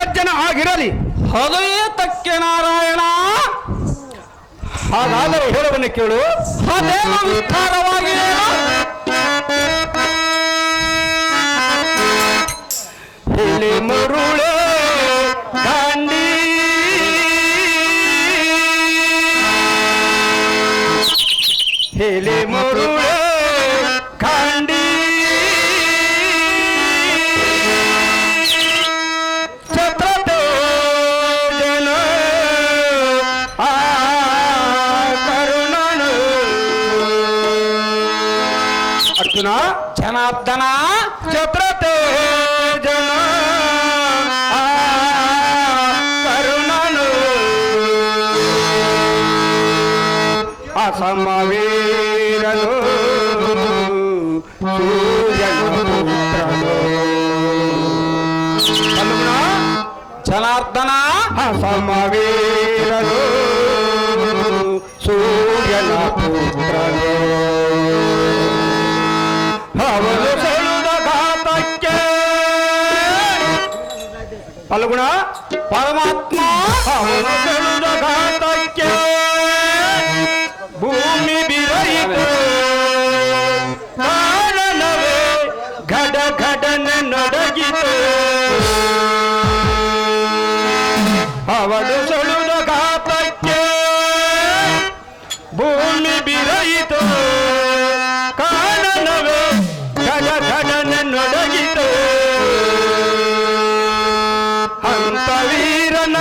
ಜನ ಆಗಿರಲಿ. ಹೃದಯ ತಕ್ಕೆ ನಾರಾಯಣ. ಹಾಗಾದರೆ ಹೇಳುವನ್ನು ಕೇಳು. ಅದೇನು ವಿಸ್ತಾರವಾಗಿ ಇಲ್ಲಿ ಮರುಳೆ ದಾಂಡಿ ಹೇಳಿ ಮರುಳೆ ಕಾಂಡಿ ಛತ್ರತೆ ಜನ ಆ ಕರುಣನು. ಅರ್ಜುನ ಜನಾರ್ದನ ಛತ್ರತೆ ಜನ ಆ ಕರುಣನು ಅಸಮವೀರನು ಸೂರ್ಯನ ಪುತ್ರನು. ಜನಾರ್ದನ ಅಸಮವೀರನು ಸೂರ್ಯನ ಪುತ್ರನು. ಅವನು ಸೆಳುದ ಘಾತಕ್ಕೆ ಫಲ್ಗುಣ ಪರಮಾತ್ಮ ಅವನು ಸೆಳುದ ಘಾತಕ್ಕೆ ಭೂಮಿ ಬಿರಯಿತು. ಕಾರಣವೇ ಘಡ ಘಡನೆ ನಡಗಿತು. ಅವನು ಸೆಳುದ ಘಾತಕ್ಕೆ ಭೂಮಿ ಬಿರಯಿತು. ಕಾರಣವೇ ಘಡ ಘಡನೆ ನಡಗಿತು. ಅಂತವೀರನ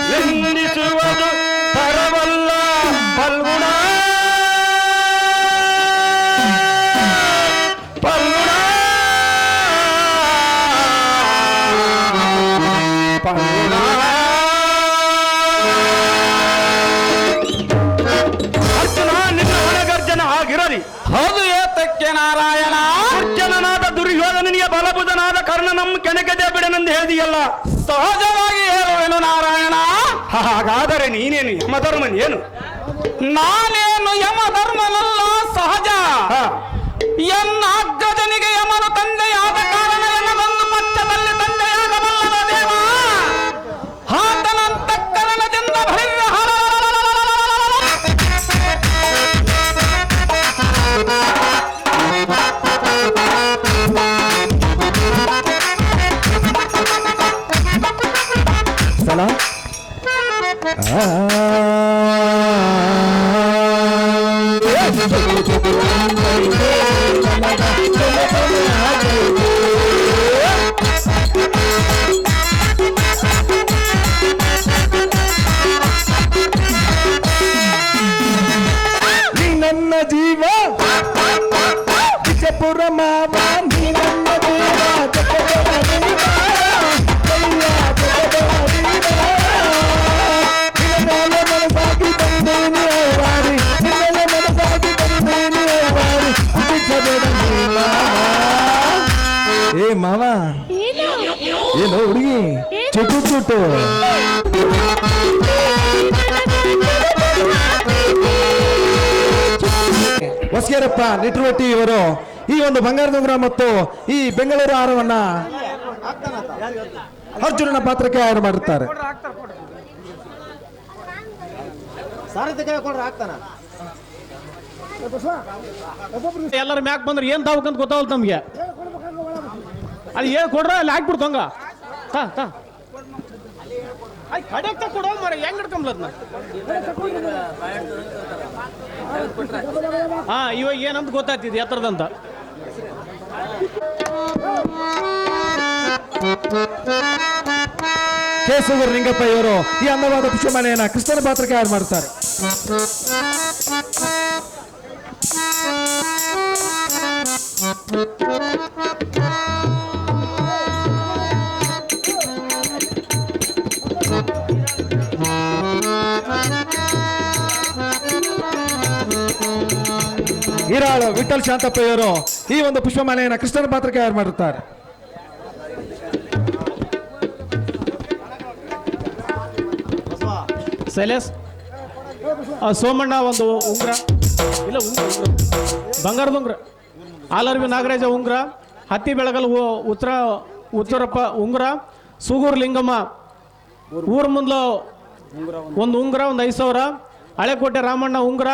ನಿಂದಿಸುವುದು ತರವಲ್ಲ ಫಲ್ಗುಣ. ಫಲ್ಗುಣ ಫಲ್ಗುಣ ಅರ್ಜುನ ನಿನ್ನ ಒಳಗರ್ಜನ ಆಗಿರಲಿ. ಹೃದಯ ತಕ್ಕೆ ನಾರಾಯಣ. ದುರ್ಜನನಾದ ದುರ್ಯೋಧನನಿಗೆ ಬಲಬುಧನಾದ ಕರ್ಣನಂ ಕೆಣಕದೆ ಬಿಡನೆಂದು ಹೇಳಿದೆಯಲ್ಲ. ಸಹಜವಾಗಿ ಹೇಳುವೆನು ನಾರಾಯಣ. ಹಾಗಾದರೆ ನೀನೇನು ಯಮಧರ್ಮನೇನು? ನಾನೇನು ಯಮ ಧರ್ಮನಲ್ಲ, ಸಹಜ. ಹಾ, ಎನ್ನ ಅಗ್ರಜನಿಗೆ ಯಮನು ತಂದೆಯಾದ ಕಾರಣ ಎನ್ನದೊಂದು ಪಕ್ಷದಲ್ಲಿ ತಂದೆಯಾಗಬಲ್ಲದ ದೇವ. ಆತನಂತಃಕರಣದಿಂದ ಭೈರ್ಯ ಸಲ ನೀ ನನ್ನ ಜೀವ ವಿಜಯಪುರ ಮಾವ. ನೀ ನನ್ನ ಜೀವ ಜಗದೊಳ ದೈವ. ಕೈಯ ಜಗದೊಳ ದೈವ. ನಿನ್ನ ಮೇಲೆ ಮನಸಾಗಿ ಬಂದೇನೆ ವಾರಿ. ನಿನ್ನ ಮನಸಾಗಿ ಬಂದೇನೆ ವಾರಿ. ಕುದಿಸಬೇಡ ನೀ ಮಾವ. ಏ ಮಾವ, ಏನು ಹುಡುಗಿ ಚುಟು ಚುಟು. ಹೊಸಗೇರಪ್ಪ ನಿಟ್ರೊಟ್ಟಿ ಇವರು ಈ ಒಂದು ಬಂಗಾರದುಂಗುರ ಮತ್ತು ಈ ಬೆಂಗಳೂರು ಹಾರವನ್ನ ಅರ್ಜುನನ ಪಾತ್ರಕ್ಕೆ ಆಯ್ಕೆ ಮಾಡುತ್ತಾರೆ. ಎಲ್ಲರ ಮ್ಯಾಕ್ ಬಂದ್ರೆ ಏನ್ ತಾವಕಂತ ಗೊತ್ತಾಗಲ್ಲ ನಮ್ಗೆ. ಅಲ್ಲಿ ಏನ್ ಕೊಡ್ರ ಅಲ್ಲಿ ಹಾಕ್ಬಿಡ್ತು ಹಂಗ ಕಡೆಕ್ತ ಕೊಡೋ ಮರ ಹೆಂಗ್ ಹಿಡ್ಕೊಂಬ್ಲದ್ನ. ಹಾ, ಇವಾಗ ಏನಂತ ಗೊತ್ತಾಗ್ತಿದ್ ಎತ್ತರದಂತ. ಕೇಸೂರು ಲಿಂಗಪ್ಪ ಇವರು ಈ ಅಂದವಾದ ಪುಷ್ಪಮಾಲೆಯನ್ನ ಕೃಷ್ಣನ ಪಾತ್ರಕ್ಕೆ ಆಯ್ಕೆ ಮಾಡುತ್ತಾರೆ. ಹಿರಾಳು ವಿಠಲ್ ಶಾಂತಪ್ಪ ಇವರು ಈ ಒಂದು ಪುಷ್ಪಮಾಲೆಯನ್ನ ಕೃಷ್ಣನ ಪಾತ್ರಕ್ಕೆ ಆಯ್ಕೆ ಮಾಡುತ್ತಾರೆ. ಸೈಲೇಸ್ ಸೋಮಣ್ಣ ಒಂದು ಉಂಗ್ರ, ಇಲ್ಲ ಉಂಗ್ರ ಬಂಗಾರದ ಉಂಗ್ರ. ಆಲರ್ವಿ ನಾಗರಾಜ ಉಂಗ್ರ, ಹತ್ತಿ ಬೆಳಗಲ್ ಉತ್ತರಪ್ಪ ಉಂಗ್ರ, ಸೂಗೂರು ಲಿಂಗಮ್ಮ ಊರ ಮುಂದ್ಲ ಒಂದು ಉಂಗುರ ಒಂದು 5,000, ಹಳೆಕೋಟೆ ರಾಮಣ್ಣ ಉಂಗುರ,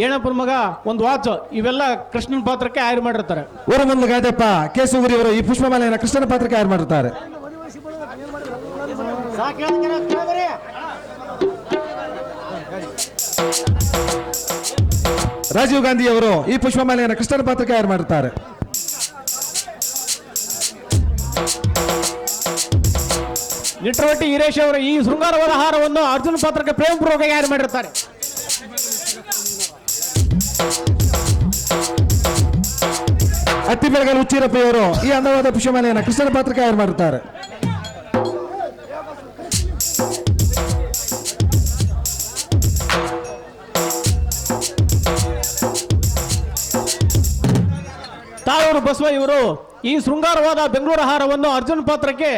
ಏನಪ್ಪನ ಮಗ ಒಂದು ವಾಚ್, ಇವೆಲ್ಲ ಕೃಷ್ಣನ ಪಾತ್ರಕ್ಕೆ ಆಯ್ಕೆ ಮಾಡಿರ್ತಾರೆ. ಊರ ಮುಂದೆ ಗಾದಪ್ಪ ಕೇಸುಗುರಿ ಅವರು ಈ ಪುಷ್ಪಮಾಲೆಯನ್ನು ಕೃಷ್ಣನ ಪಾತ್ರಕ್ಕೆ ಆಯ್ಕೆ ಮಾಡಿರ್ತಾರೆ. ರಾಜೀವ್ ಗಾಂಧಿ ಅವರು ಈ ಪುಷ್ಪಮಾಲೆಯನ್ನು ಕೃಷ್ಣನ ಪಾತ್ರಕ್ಕೆ ಆಯ್ಕೆ ಮಾಡಿರ್ತಾರೆ. ನಿಟ್ರವಟ್ಟಿ ಹಿರೇಶ್ ಅವರು ಈ ಶೃಂಗಾರವಾದ ಹಾರವನ್ನು ಅರ್ಜುನ ಪಾತ್ರಕ್ಕೆ ಪ್ರೇಮಪೂರ್ವಕ ಆಯ್ಕೆ ಮಾಡಿರ್ತಾರೆ. ಅತ್ತಿ ಬೆಳಗಲ್ ಹುಚ್ಚಿರಪ್ಪಯವರು ಈ ಅಂದವಾದ ಪುಷ್ಪಮಾಲೆಯನ್ನು ಕೃಷ್ಣನ ಪಾತ್ರಕ್ಕೆ ಆಯ್ಕೆ ಮಾಡಿರ್ತಾರೆ. ತಾಳೂರು ಬಸವ ಇವರು ಈ ಶೃಂಗಾರವಾದ ಬೆಂಗಳೂರು ಹಾರವನ್ನು ಅರ್ಜುನ ಪಾತ್ರಕ್ಕೆ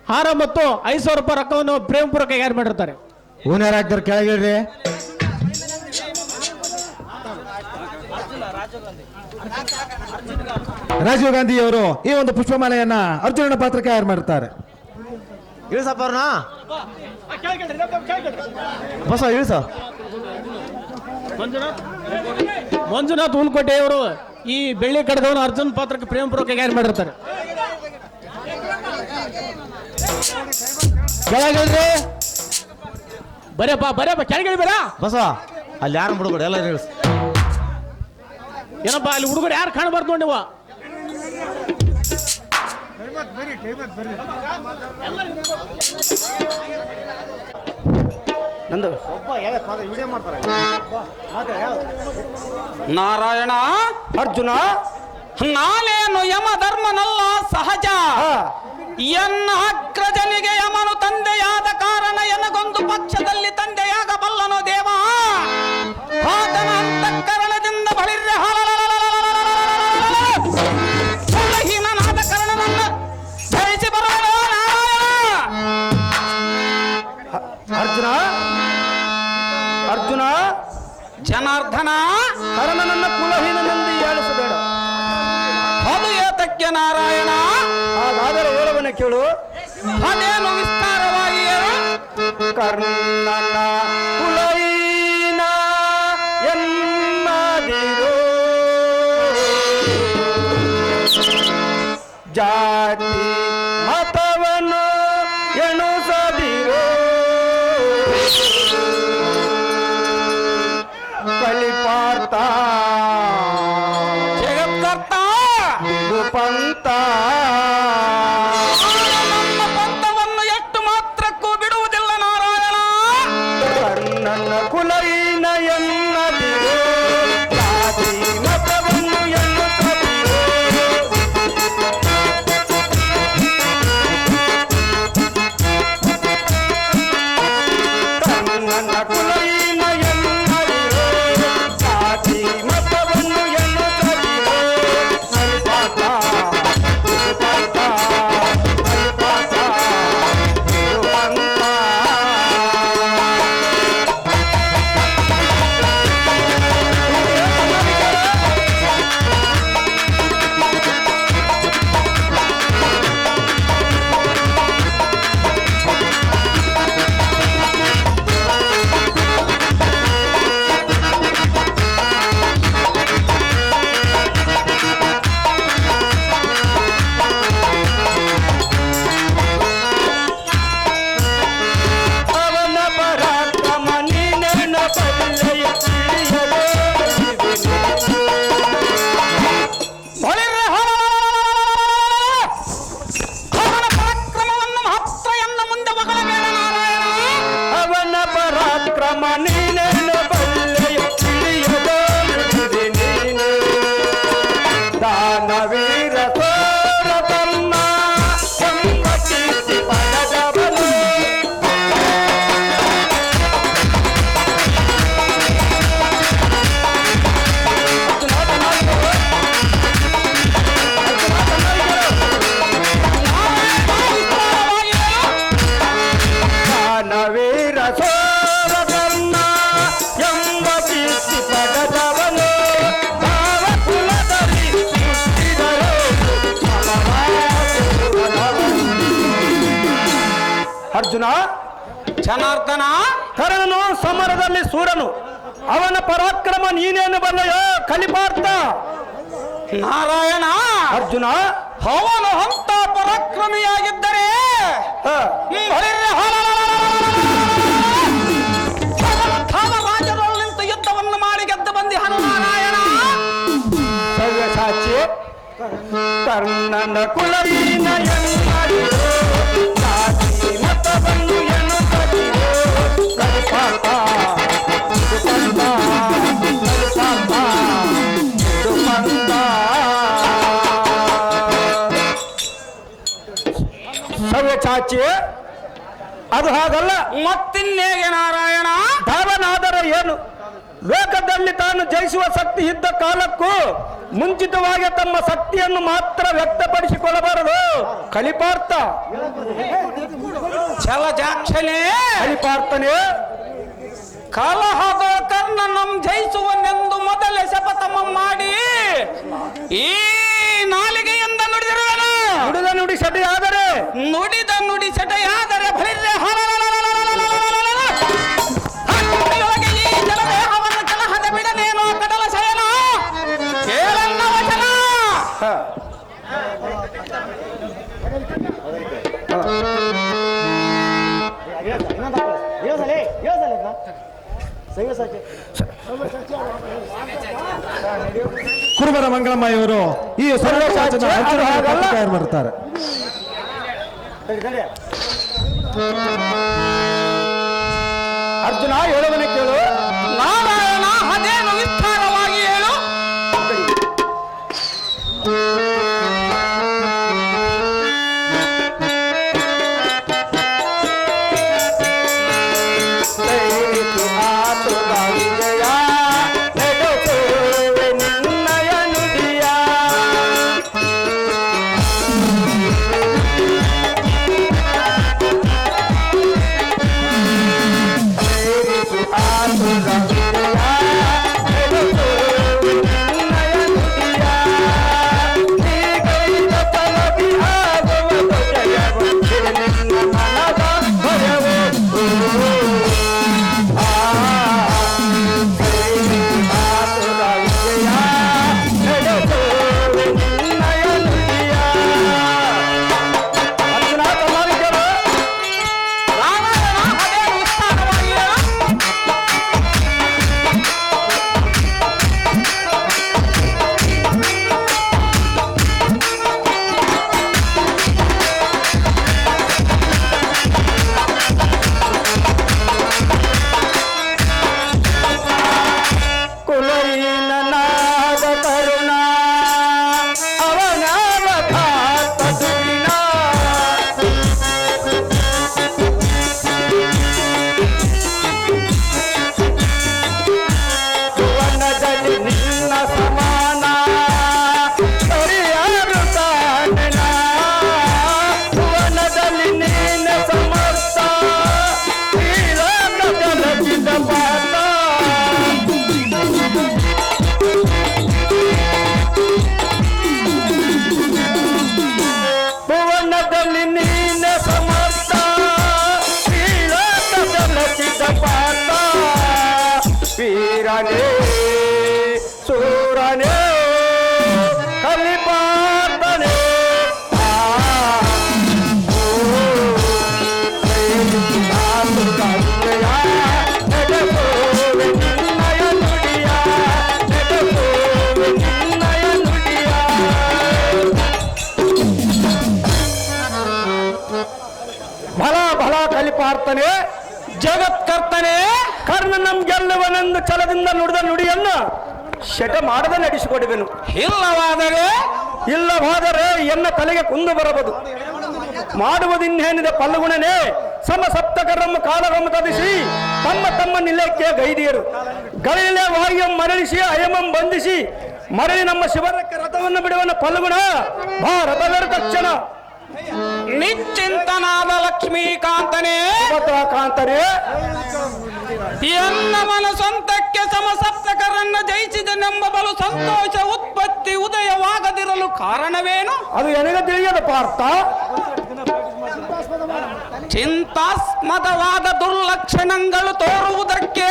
ಹಾರ ಮತ್ತು 5,000 ರೂಪಾಯಿ ರೊಕ್ಕವನ್ನು ಪ್ರೇಮಪೂರ್ವಕ ಆಯ್ಕೆ ಮಾಡಿರ್ತಾರೆ. ಓನರ್ ಆಗ್ತಾರೆ ಕೆಳಗಿಡ್ರಿ. ರಾಜೀವ್ ಗಾಂಧಿ ಅವರು ಈ ಒಂದು ಪುಷ್ಪಮಾಲೆಯನ್ನ ಅರ್ಜುನನ ಪಾತ್ರಕ್ಕೆ ಆಯ್ಕೆ ಮಾಡಿರ್ತಾರೆ. ಇಳಿಸಪ್ಪ ಅವ್ರನ್ನ ಬಸ ಇಳಿಸ. ಮಂಜುನಾಥ್ ಹುಲ್ಕೋಟೆ ಅವರು ಈ ಬೆಳ್ಳಿ ಕಡಗವನ್ನು ಅರ್ಜುನ ಪಾತ್ರಕ್ಕೆ ಪ್ರೇಮಪೂರ್ವಕ ಆಯ್ಕೆ ಮಾಡಿರ್ತಾರೆ. ಕೆಳಗಿಳ್ರಿ ಬರಪ್ಪ ಕೆಳಗಿಳಿ ಬೇಡ. ಬಸ ಅಲ್ಲಿ ಯಾರು ಬಿಡ್ಬೇಡ, ಎಲ್ಲ ಇಳಿಸ್. ಏನಪ್ಪ ಅಲ್ಲಿ ಹುಡುಗರು ಯಾರು ಕಾಣಬಾರ್ದು ನೋಡಿ ನೀವು. ನಂದು ವಿಡಿಯೋ ಮಾಡ್ತಾರೆ. ನಾರಾಯಣ ಅರ್ಜುನ ನಾನೇನು ಯಮ ಧರ್ಮನಲ್ಲ ಸಹಜ. ಎನ್ನ ಅಗ್ರಜನಿಗೆ ಯಮನು ತಂದೆಯಾದ ಕಾರಣ ಎನಗೊಂದು ಪಕ್ಷದಲ್ಲಿ ತಂದೆಯಾಗಬಲ್ಲನು ದೇವ. ಆತನ ಅಂತಃಕರಣದಿಂದ ಬಳಿರ್ರೆ ಹೀನನಾದ ಕಾರಣವನ್ನು ಧರಿಸಿ ಬರೋಣ ಅರ್ಜುನ ಅರ್ಜುನ ಜನಾರ್ದನ. ಕರ್ಣನನ್ನ ಕುಲಹೀನನೆಂದು ಹೇಳಿಸಬೇಡ. ಅದು ಏತಕ್ಕೆ ನಾರಾಯಣ? ಹಾಗಾದರೆ ಓಲವನ್ನ ಕೇಳು. ಅದೇನು ವಿಸ್ತಾರವಾಗಿ ಹೇಳು. ಕರ್ಣನ ಕುಲಹೀನ ಎನ್ನದಿರು, ಜಾತಿ ಮತವನ್ನು ಎಣಿಸದಿರು, ಕಲಿಪಾರ್ಥ ಜಗತ್ಕರ್ತ ಪಂಥ ನಮ್ಮ ಪಂಥವನ್ನು ಎಷ್ಟು ಮಾತ್ರಕ್ಕೂ ಬಿಡುವುದಿಲ್ಲ ನಾರಾಯಣ. ಕರ್ಣನ ಕುಲಹೀನ ಎನ್ನದಿರು, ಜಾತಿ ಮತವನ್ನು ಎನ್ನುತ್ತದಿರು, ಕರ್ಣನ ಕುಲಹೀನ ಎನ್ನದಿರು, ಜಾತಿ ಮತವನ್ನು ಎನ್ನುತ್ತದಿರು, ಕಲಿಪಾರ್ಥ ಕಲಿಪಾರ್ಥ ಕಲಿಪಾರ್ಥ ಪಂಥ. ಅವನ ಪರಾಕ್ರಮ ನೀನೇನ ಬಲ್ಲೆಯ ತಿಳಿಯದೆ ಬಳಿರ್ರೆ ಅವನ ಪರಾಕ್ರಮವನ್ನು ಮಾತ್ರ ಎನ್ನ ಮುಂದೆ ಹೊಗಳಬೇಡ ನಾರಾಯಣ. ಅವನ ಪರಾಕ್ರಮ ನೀನೇನ ಬಲ್ಲೆಯ ತಿಳಿಯದೆ ನೀನು ದಾನವೀರ ಸೋರ ತನ್ನ ಎಂಬ ಕೀರ್ತಿ ಪಡೆದವನು. ದಾನವೀರ ಸೋರ ತನ್ನ ಅರ್ಜುನ, ಜನಾರ್ದನ, ಕರ್ಣನು ಸಮರದಲ್ಲಿ ಸೂರನು, ಅವನ ಪರಾಕ್ರಮ ನೀನೇನು ಬಲ್ಲೆಯೋ ಕಲಿಪಾರ್ಥ. ನಾರಾಯಣ, ಅರ್ಜುನ, ಅವನು ಅಂತ ಪರಾಕ್ರಮಿಯಾಗಿದ್ದರೆ ರಾಜರಲ್ಲಿ ನಿಂತು ಯುದ್ಧವನ್ನು ಮಾಡಿ ಗೆದ್ದು ಬಂದಿಹನು ನಾರಾಯಣ. ಸವ್ಯಸಾಚಿ ಕರ್ಣನ ಕುಲವೀನ ಮತವನ್ನು ಎನ್ನುತ್ತಿರೋ ಕಲಿಪಾರ್ಥ ಸವ್ಯಸಾಚಿ, ಅದು ಹಾಗಲ್ಲ. ಮತ್ತಿನ್ನೇಗೆ ನಾರಾಯಣ? ಧಾವನಾದರೆ ಏನು? ಲೋಕದಲ್ಲಿ ತಾನು ಜಯಿಸುವ ಶಕ್ತಿ ಇದ್ದ ಕಾಲಕ್ಕೂ ಮುಂಚಿತವಾಗಿ ತಮ್ಮ ಶಕ್ತಿಯನ್ನು ಮಾತ್ರ ವ್ಯಕ್ತಪಡಿಸಿಕೊಳ್ಳಬಾರದು ಕಲಿಪಾರ್ಥ. ಛಲಜಾಕ್ಷನೇ, ಕಲಿಪಾರ್ಥನೇ, ಕಲಹದ ಕರ್ಣನಂ ಜಯಿಸುವನೆಂದು ಮೊದಲೇ ಶಪಥ ಮಾಡಿ ಈ ನಾಲಿಗೆಯಿಂದ ನುಡಿದಿರುವನು. ನುಡಿದ ನುಡಿ ಸಟೆಯಾದರೆ, ನುಡಿದ ನುಡಿ ಸಟೆಯಾದರೆ ಬಲಿರೆ ಈ ಜಲದೇಹವನ್ನು ಕಲಹದ ಬಿಡನೇನೋ ಕಡಲ ಶಯನ ಕೇಳನ್ನ ವಚನ. ಕುರುಬರ ಮಂಗಳಮ್ಮ ಇವರು ಈ ಸರ್ವಸಾಚನ ತಯಾರು ಮಾಡ್ತಾರೆ. ಅರ್ಜುನ ಹೇಳುವನೆ ಕೇಳು. ನಾರಾಯಣ, ಅದೇನು ವಿಸ್ತಾರವಾಗಿ ಹೇಳು. ವೀರನೇ ಸೂರನೇ ಕಲಿಪಾರ್ಥನೇ, ಭಲ ಭಲ ಕಲಿಪಾರ್ಥನೇ, ಜಗತ್ಕರ್ತನೇ, ಕರ್ಣನಂ ಗೆಲ್ಲುವನೆಂದು ಛಲದಿಂದ ನುಡಿದ ನುಡಿಯನ್ನು ಶಟ ಮಾಡದೆ ನಡೆಸಿಕೊಡುವೆನು. ಇಲ್ಲವಾದರೆ ಎನ್ನ ತಲೆಗೆ ಕುಂದು ಬರಬಹುದು. ಮಾಡುವುದಿನ್ನೇನಿದೆ ಪಲ್ಲುಗುಣನೇ, ಸಮ ಸಪ್ತಕರಮ್ಮ ಕಾಲಗಮ್ಮ ತದಿಸಿ ತಮ್ಮ ತಮ್ಮ ನಿಲಯಕ್ಕೆ ಗೈದಿಯರು ಗಳಿಲೆ ವಾಯುಂ ಮರಳಿಸಿ ಅಯಮಂ ಬಂಧಿಸಿ ಮರಳಿ ನಮ್ಮ ಶಿವರಕ್ಕೆ ರಥವನ್ನು ಬಿಡುವನ ಪಲ್ಲುಗುಣ ಭಾರತವರ ತಕ್ಷಣ. ನಿಶ್ಚಿಂತನಾದ ಲಕ್ಷ್ಮೀಕಾಂತನೇ, ಕಾಂತನೇ, ಎನ್ನ ಮನಸ್ವಂತಕ್ಕೆ ಸಮಸಪ್ತಕರನ್ನ ಜಯಿಸಿದನೆಂಬ ಬಲು ಸಂತೋಷ ಉತ್ಪತ್ತಿ ಉದಯವಾಗದಿರಲು ಕಾರಣವೇನು? ಅದು ನನಗೆ ತಿಳಿಯದ ಪಾರ್ಥ. ಚಿಂತಾಸ್ಪದವಾದ ದುರ್ಲಕ್ಷಣಗಳು ತೋರುವುದಕ್ಕೆ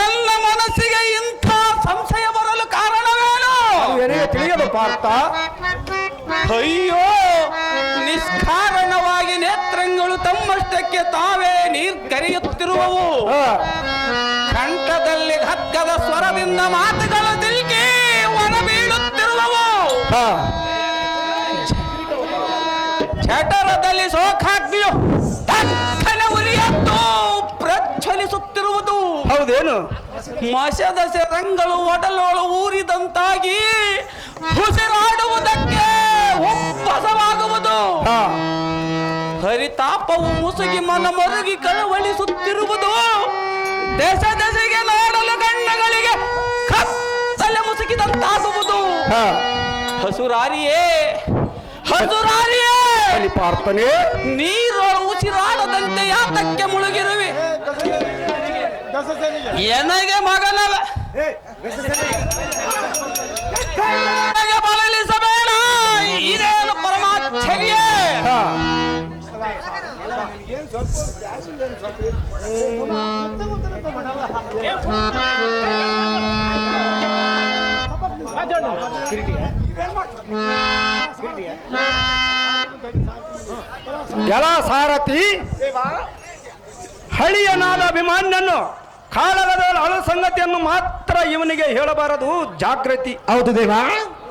ಎಲ್ಲ ಮನಸ್ಸಿಗೆ ಇಂಥ ಸಂಶಯ ಬರಲು ಕಾರಣವೇನು? ನನಗೆ ತಿಳಿಯದು ಪಾರ್ಥ. ಅಯ್ಯೋ, ನಿಷ್ಕಾರಣವಾಗಿ ನೇತ್ರಗಳು ತಮ್ಮಷ್ಟಕ್ಕೆ ತಾವೇ ನೀರ್ಗರೆಯುತ್ತಿರುವವು. ಕಂಠದಲ್ಲಿ ಹಗ್ಗದ ಸ್ವರದಿಂದ ಮಾತುಗಳು ತಿರುಗಿ ಹೊರ ಬೀಳುತ್ತಿರುವವು. ಜಠರದಲ್ಲಿ ಶೋಕಾಗ್ನಿಯು ತಕ್ಷಣ ಉರಿಯತ್ತು ಪ್ರಜ್ವಲಿಸುತ್ತಿರುವುದು. ಹೌದೇನು? ಮಶದ ಸೆರಂಗಳು ಒಡಲೋಳು ಊರಿದಂತಾಗಿ ಉಸಿರಾಡುವುದಕ್ಕೆ ಒಪ್ಪಸವಾಗುವುದು. ಹರಿತಾಪವು ಮುಸುಗಿ ಮನ ಮರುಗಿ ಕಳವಳಿಸುತ್ತಿರುವುದು. ದೇಶ ದಶೆಗೆ ನೋಡಲು ಕಣ್ಣಗಳಿಗೆ ಕತ್ತಲೆ ಮುಸುಕಿದಂತಾಗುವುದು. ಹಸುರಾರಿಯೇ, ಹಸುರಾರಿಯೇ, ಪಾರ್ಥನೆ, ನೀರೊಳು ಉಸಿರಾಡದಂತೆ ಯಾತಕ್ಕೆ ಮುಳುಗಿರುವೆ? ಎನಗೆ ಮಗನವ ಬಲಲಿಸಬೇಡ. ಇದೇನು ಪರಮಾಶ್ಚರ್ಯ? ಎಲ ಸಾರಥಿ, ಹಳಿಯನಾದ ಅಭಿಮಾನ್ಯನು ಕಾಳಗದ ಅಳು ಸಂಗತಿಯನ್ನು ಮಾತ್ರ ಇವನಿಗೆ ಹೇಳಬಾರದು. ಜಾಗೃತಿ. ಹೌದು ದೇವ.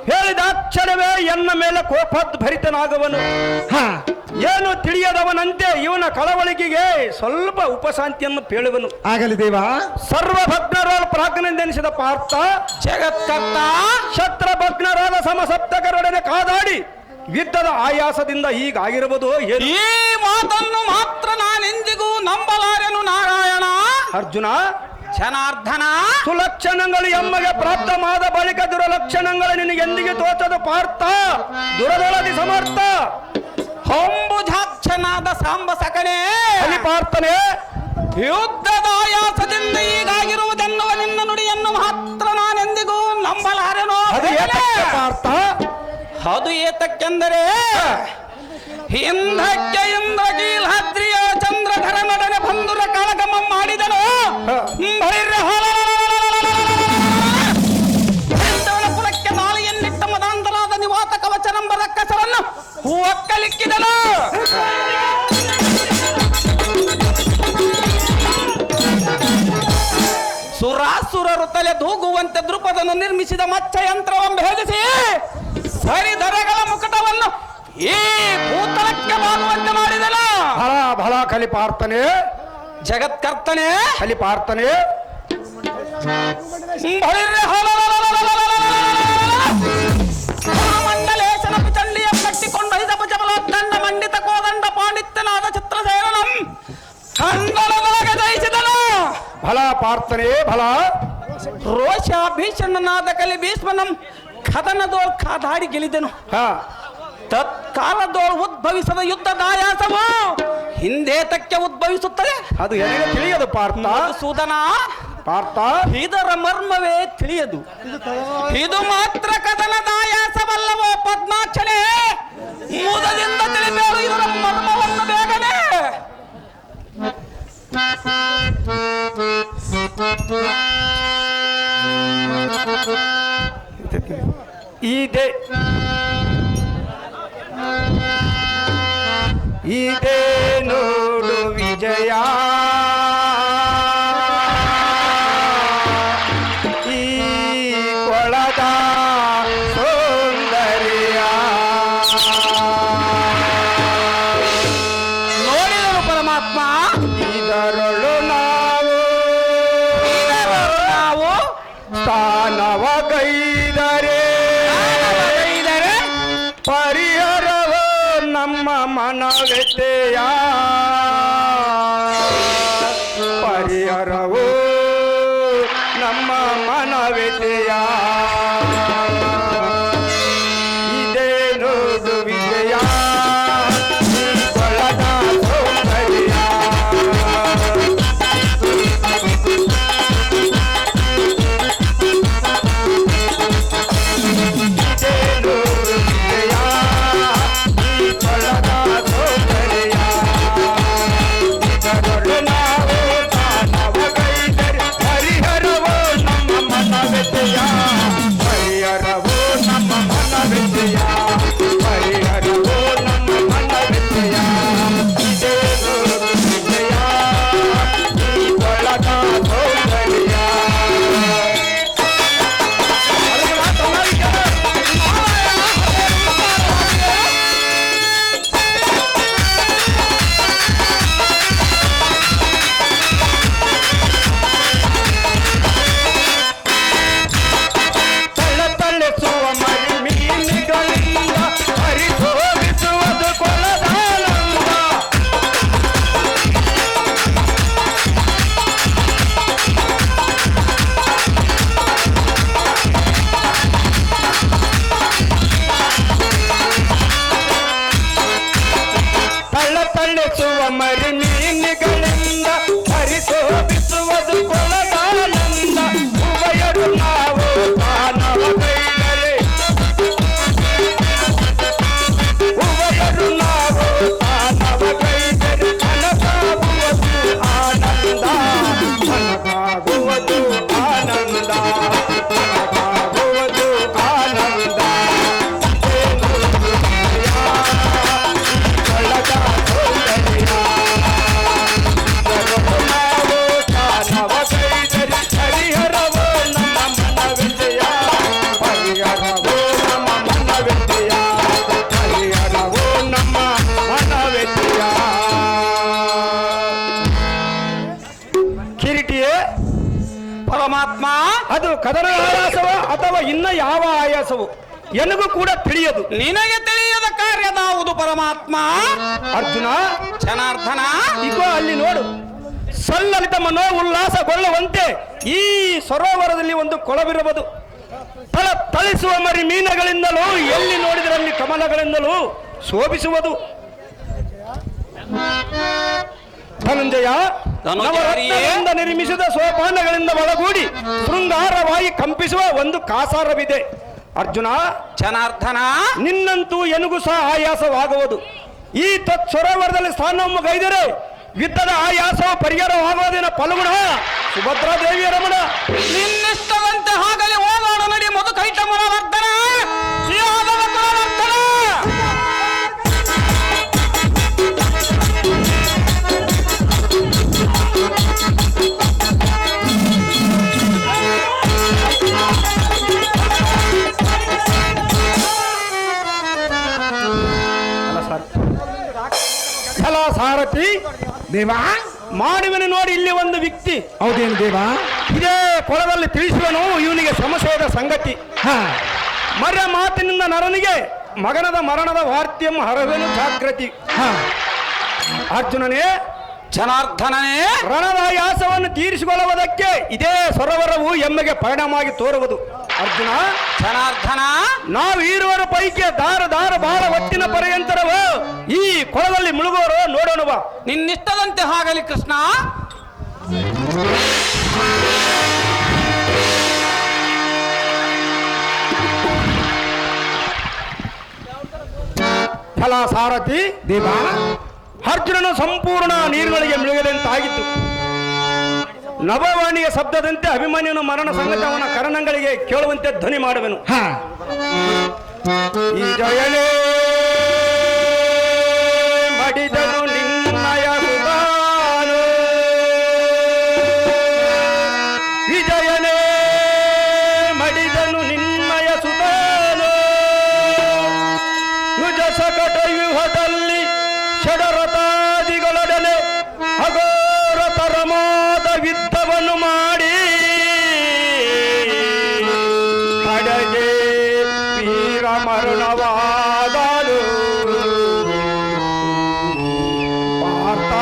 ಹೇಳಿದ ಕ್ಷಣವೇ ಎನ್ನ ಮೇಲೆ ಕೋಪೋದ್ಭರಿತನಾಗುವನು. ಏನು ತಿಳಿಯದವನಂತೆ ಇವನ ಕಳವಳಿಕೆಗೆ ಸ್ವಲ್ಪ ಉಪಶಾಂತಿಯನ್ನು ಪೇಳುವನು. ಆಗಲಿ ದೇವ. ಸರ್ವಭಗ್ನರಾದ ಪ್ರಾಜ್ಞನೆನಿಸಿದ ಪಾರ್ಥ, ಜಗತ್ಕರ್ತ, ಶತ್ರಭಗ್ನರಾದ ಸಮಸಪ್ತಕರೊಡನೆ ಕಾದಾಡಿ ಯುದ್ಧದ ಆಯಾಸದಿಂದ ಹೀಗಾಗಿರುವುದು. ಈ ಮಾತನ್ನು ಮಾತ್ರ ನಾನೆಂದಿಗೂ ನಂಬಲಾರೆನು ನಾರಾಯಣ. ಅರ್ಜುನ, ಜನಾರ್ದನ, ಸುಲಕ್ಷಣಗಳು ಎಮ್ಮಗೆ ಪ್ರಾಪ್ತವಾದ ಬಳಿಕ ದುರಲಕ್ಷಣಗಳು ನಿನಗೆಂದಿಗೆ ತೋಚದು ಪಾರ್ಥ. ದುರದೊಳದಿ ಸಮರ್ಥ ಹೊಂಬುಜಾಕ್ಷನಾದ ಸಾಂಬ ಸಕನೇ, ಪಾರ್ಥನೆ, ಯುದ್ಧದ ಆಯಾಸದಿಂದ ಹೀಗಾಗಿರುವುದೆನ್ನುವ ನಿನ್ನ ನುಡಿಯನ್ನು ಮಾತ್ರ ನಾನೆಂದಿಗೂ ನಂಬಲಾರೆನೋ. ಅದು ಏತಕ್ಕೆ ಪಾರ್ಥ? ಅದು ಏತಕ್ಕೆಂದರೆ ಹಿಂದಕ್ಕೆ ಇಂದ್ರಕೀಲಾದ್ರಿಯ ಚಂದ್ರಧರ ನಡನೆ ಬಂಧುರ ಕಾಳಗಮ ಮಾಡಿದನು. ಕುಲಕ್ಕೆ ನಾಳೆಯನ್ನಿಟ್ಟ ಮದಾಂತರಾದ ನಿವಾತ ಕವಚನೆಂಬ ರಕ್ಕಸರನ್ನು ಒಕ್ಕಲಿಕ್ಕಿದನು. ಸುರಾಸುರರು ತಲೆ ದೂಗುವಂತೆ ದೃಪದನ್ನು ನಿರ್ಮಿಸಿದ ಮಚ್ಚಯಂತ್ರವನ್ನು ಭೇದಿಸಿ ಸರಿದರೆಗಳ ಮುಕುಟವನ್ನು ಈ ಭೂತಲಕ್ಕೆ ಬಾಗುವಂತೆ ಮಾಡಿದನು. ಭಲ ಭಲ ಕಲಿಪಾರ್ಥನೆ, ಜಗತ್ಕರ್ತನೆ, ಕಲಿಪಾರ್ಥನೆ, ಮಂಡಲೇಶನ ಚಂಡಿಯ ಕಟ್ಟಿಕೊಂಡು ದಂಡ ಮಂಡಿತ ಕೋದಂಡ ಪಾಂಡಿತ್ಯನಾದ ಚಿತ್ರಸೇನಂ ಕಂದಳದೊಳಗೆ ಜಯಿಸಿದನು. ಭಲ ಪಾರ್ಥನೆ, ಭಲ. ರೋಷ ಭೀಷಣನಾದ ಕಲಿ ಭೀಷ್ಮನಂ ಕದನದೋಳ್ ಕಾದಾಡಿ ಗೆಲಿದನು. ತತ್ಕಾಲದೋಳು ಉದ್ಭವಿಸದ ಯುದ್ಧದ ಆಯಾಸವು ಹಿಂದೇತಕ್ಕೆ ಉದ್ಭವಿಸುತ್ತದೆ. ಅದು ಎಲ್ಲಿಗೆ ತಿಳಿಯದು ಪಾರ್ಥ. ಸೂದನ ಪಾರ್ಥ, ಇದರ ಮರ್ಮವೇ ತಿಳಿಯದು. ಇದು ಮಾತ್ರ ಕದನದ ಆಯಾಸವಲ್ಲವೋ ಪದ್ಮಾಕ್ಷನೇ? ಮೂದದಿಂದ ತಿಳಿಬೇಡು ಇದರ ಮರ್ಮವನ್ನು ಬೇಗನೆ. ಇದೇ ನೋಡು ವಿಜಯ, ಈ ಕೊಳದ ಸೌಂದರ್ಯ. ನೋಡಿದರು ಪರಮಾತ್ಮ, ಇದರಳು ನಾವು ಸ್ಥಾನವ ಗೈದರೆ ಪರಿಹರವು ನಮ್ಮ ಮನವ್ಯತೆಯ, ಪರಿಹರವು ನಮ್ಮ ಮನವ್ಯತೆಯ. ಇದೇನು ವಿಜಯ, ಕೊಳದ ಸೌಂದರ್ಯ. ಇದೇನು ವಿಜಯ, ಕೊಳದ ಪರಮಾತ್ಮ ಅದು ಕದನ ಆಯಾಸವ ಅಥವಾ ಇನ್ನ ಯಾವ ಆಯಾಸವು ಎನಗೂ ಕೂಡ ತಿಳಿಯದು. ನಿನಗೆ ತಿಳಿಯದ ಕಾರ್ಯದಾವುದು ಪರಮಾತ್ಮ? ಅರ್ಜುನ, ಜನಾರ್ದನ, ಈಗ ಅಲ್ಲಿ ನೋಡು, ಸಲ್ಲಲಿತ ಮನೋ ಉಲ್ಲಾಸಗೊಳ್ಳುವಂತೆ ಈ ಸರೋವರದಲ್ಲಿ ಒಂದು ಕೊಳವಿರಬಹುದು. ತಳಿಸುವ ಮರಿ ಮೀನುಗಳಿಂದಲೂ ಎಲ್ಲಿ ನೋಡಿದರಲ್ಲಿ ಕಮಲಗಳಿಂದಲೂ ಶೋಭಿಸುವುದು. ಧನಂಜಯ, ನವರತ್ನಗಳಿಂದ ನಿರ್ಮಿಸಿದ ಸೋಪಾನಗಳಿಂದ ಒಳಗೂಡಿ ಶೃಂಗಾರವಾಗಿ ಕಂಪಿಸುವ ಒಂದು ಕಾಸಾರವಿದೆ. ಅರ್ಜುನ, ಜನಾರ್ದನ, ನಿನ್ನಂತೂ ಎನಗೂ ಸಹ ಆಯಾಸವಾಗುವುದು. ಈ ಸರೋವರದಲ್ಲಿ ಸ್ಥಾನವನ್ನು ಗೈದರೆ ಯುದ್ಧದ ಆಯಾಸವ ಪರಿಹಾರವಾಗುವುದಿನ ಫಲಗುಣ ಸುಭದ್ರಾ ದೇವಿಯ ರಮಣ. ನಿನ್ನಿಷ್ಟದಂತೆ ಆಗಲಿ ಹೋಗೋಣ ನಡಿ. ಮಧು ಕೈಟ ಮನವರ್ಧನ, ಯಾದವ ಕುಲವರ್ಧನ. ಸಾರಥಿ ದೇವಾ, ಮಾಡುವನು ನೋಡಿ, ಇಲ್ಲಿ ಒಂದು ವ್ಯಕ್ತಿ ಹೌದೇನು ದೇವಾ? ಇದೇ ಕೊಳದಲ್ಲಿ ತಿಳಿಸುವನು ಇವನಿಗೆ ಸಮಸ್ಯೆಯಾದ ಸಂಗತಿ. ಹಾ, ಮರ ಮಾತಿನಿಂದ ನರನಿಗೆ ಮಗನದ ಮರಣದ ವಾರ್ತೆಯನ್ನು ಹರವೆನು ಜಾಗೃತಿ. ಹಾ. ಅರ್ಜುನನೇ, ಜನಾರ್ದನನೇ, ರಣದ ಆಯಾಸವನ್ನು ತೀರಿಸಿಕೊಳ್ಳುವುದಕ್ಕೆ ಇದೇ ಸರೋವರವು ಎಮ್ಮೆಗೆ ಪರಿಣಾಮವಾಗಿ ತೋರುವುದು. ಅರ್ಜುನ, ಜನಾರ್ದನ, ನಾವು ಈರುವರ ಪೈಕಿ ದಾರ ಬಹಳ ಹೊತ್ತಿನ ಪರ್ಯಂತರವು ಈ ಕೊಳದಲ್ಲಿ ಮುಳುಗುವರು ನೋಡೋಣವ. ನಿನ್ನಿಷ್ಟದಂತೆ ಆಗಲಿ ಕೃಷ್ಣ. ಫಲ ಸಾರಥಿ ದೇವಾ, ಅರ್ಜುನನು ಸಂಪೂರ್ಣ ನೀರುಗಳಿಗೆ ಮುಳುಗದಂತಾಗಿತ್ತು. ನವವಾಣಿಯ ಶಬ್ದದಂತೆ ಅಭಿಮನ್ಯನ ಮರಣ ಸಂಗತಿ ಅವನ ಕರಣಗಳಿಗೆ ಕೇಳುವಂತೆ ಧ್ವನಿ ಮಾಡುವೆನು. ಹಾ. ಈ ಜಯನೇ ಮಡಿದನು ನಿನ್ನಯ ಸುಧಾನು, ವಿಜಯನೇ ಮಡಿದನು ನಿನ್ನಯ ಸುಧಾನು, ನುಜ ಸಕಟ ವ್ಯೂಹದಲ್ಲಿ ಷಡರತಾದಿಗಳೊಡನೆ ಅಘೋರ ತರಮಾದ ಯುದ್ಧವನ್ನು ಮಾಡಿ ಕಡೆಗೆ ವೀರ ಮರಣವಾದನು. ಪಾರ್ಥ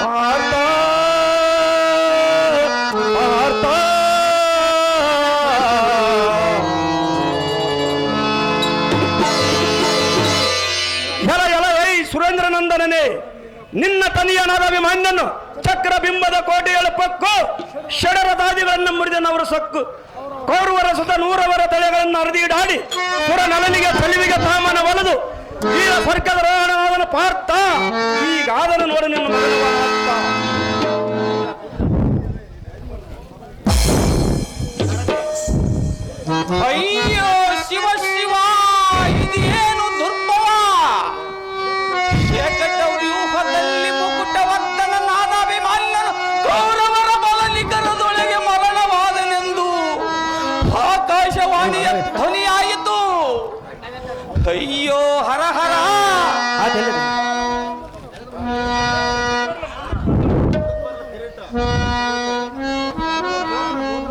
ಪಾರ್ಥ ಪಾರ್ಥ ಸುರೇಂದ್ರನಂದನನೇ, ನಿನ್ನ ತನಿಯನಾದ ಅಭಿಮನ್ಯನು ಚಕ್ರಬಿಂಬದ ಕೋಟೆಗಳ ಪಕ್ಕು ಷಡರದಾದಿಗಳನ್ನು ಮುರಿದನವರ ಸಕ್ಕು ಕೌರವರ ಸುತ 100 ತಲೆಗಳನ್ನು ಹರಿದಿಡಾಡಿ ಸುರ ನಲನಿಗೆ ಸಲಿವಿಗೆ ತಾಮನ ಒಲದು ವೀರ ಸ್ವರ್ಗದ ರಾಣನಾದನ ಪಾರ್ಥ. ಈಗಾದನು ನೋಡು ನಿನ್ನ ಮಗನ ಪಾರ್ಥ. ಅಯ್ಯೋ ಶಿವ ಶಿವ, ಇದೇನು ದುರ್ಭವ! ಶೇಕಟ ವ್ಯೂಹದಲ್ಲಿ ಮುಕುಟವರ್ಧನನಾದ ಅಭಿಮನ್ಯನು ಕೌರವರ ಬಲನಿಕರದೊಳಗೆ ಮರಣವಾದನೆಂದು ಆಕಾಶವಾಣಿಯ ಧ್ವನಿಯಾಯಿತು. ಅಯ್ಯೋ ಹರ ಹರ.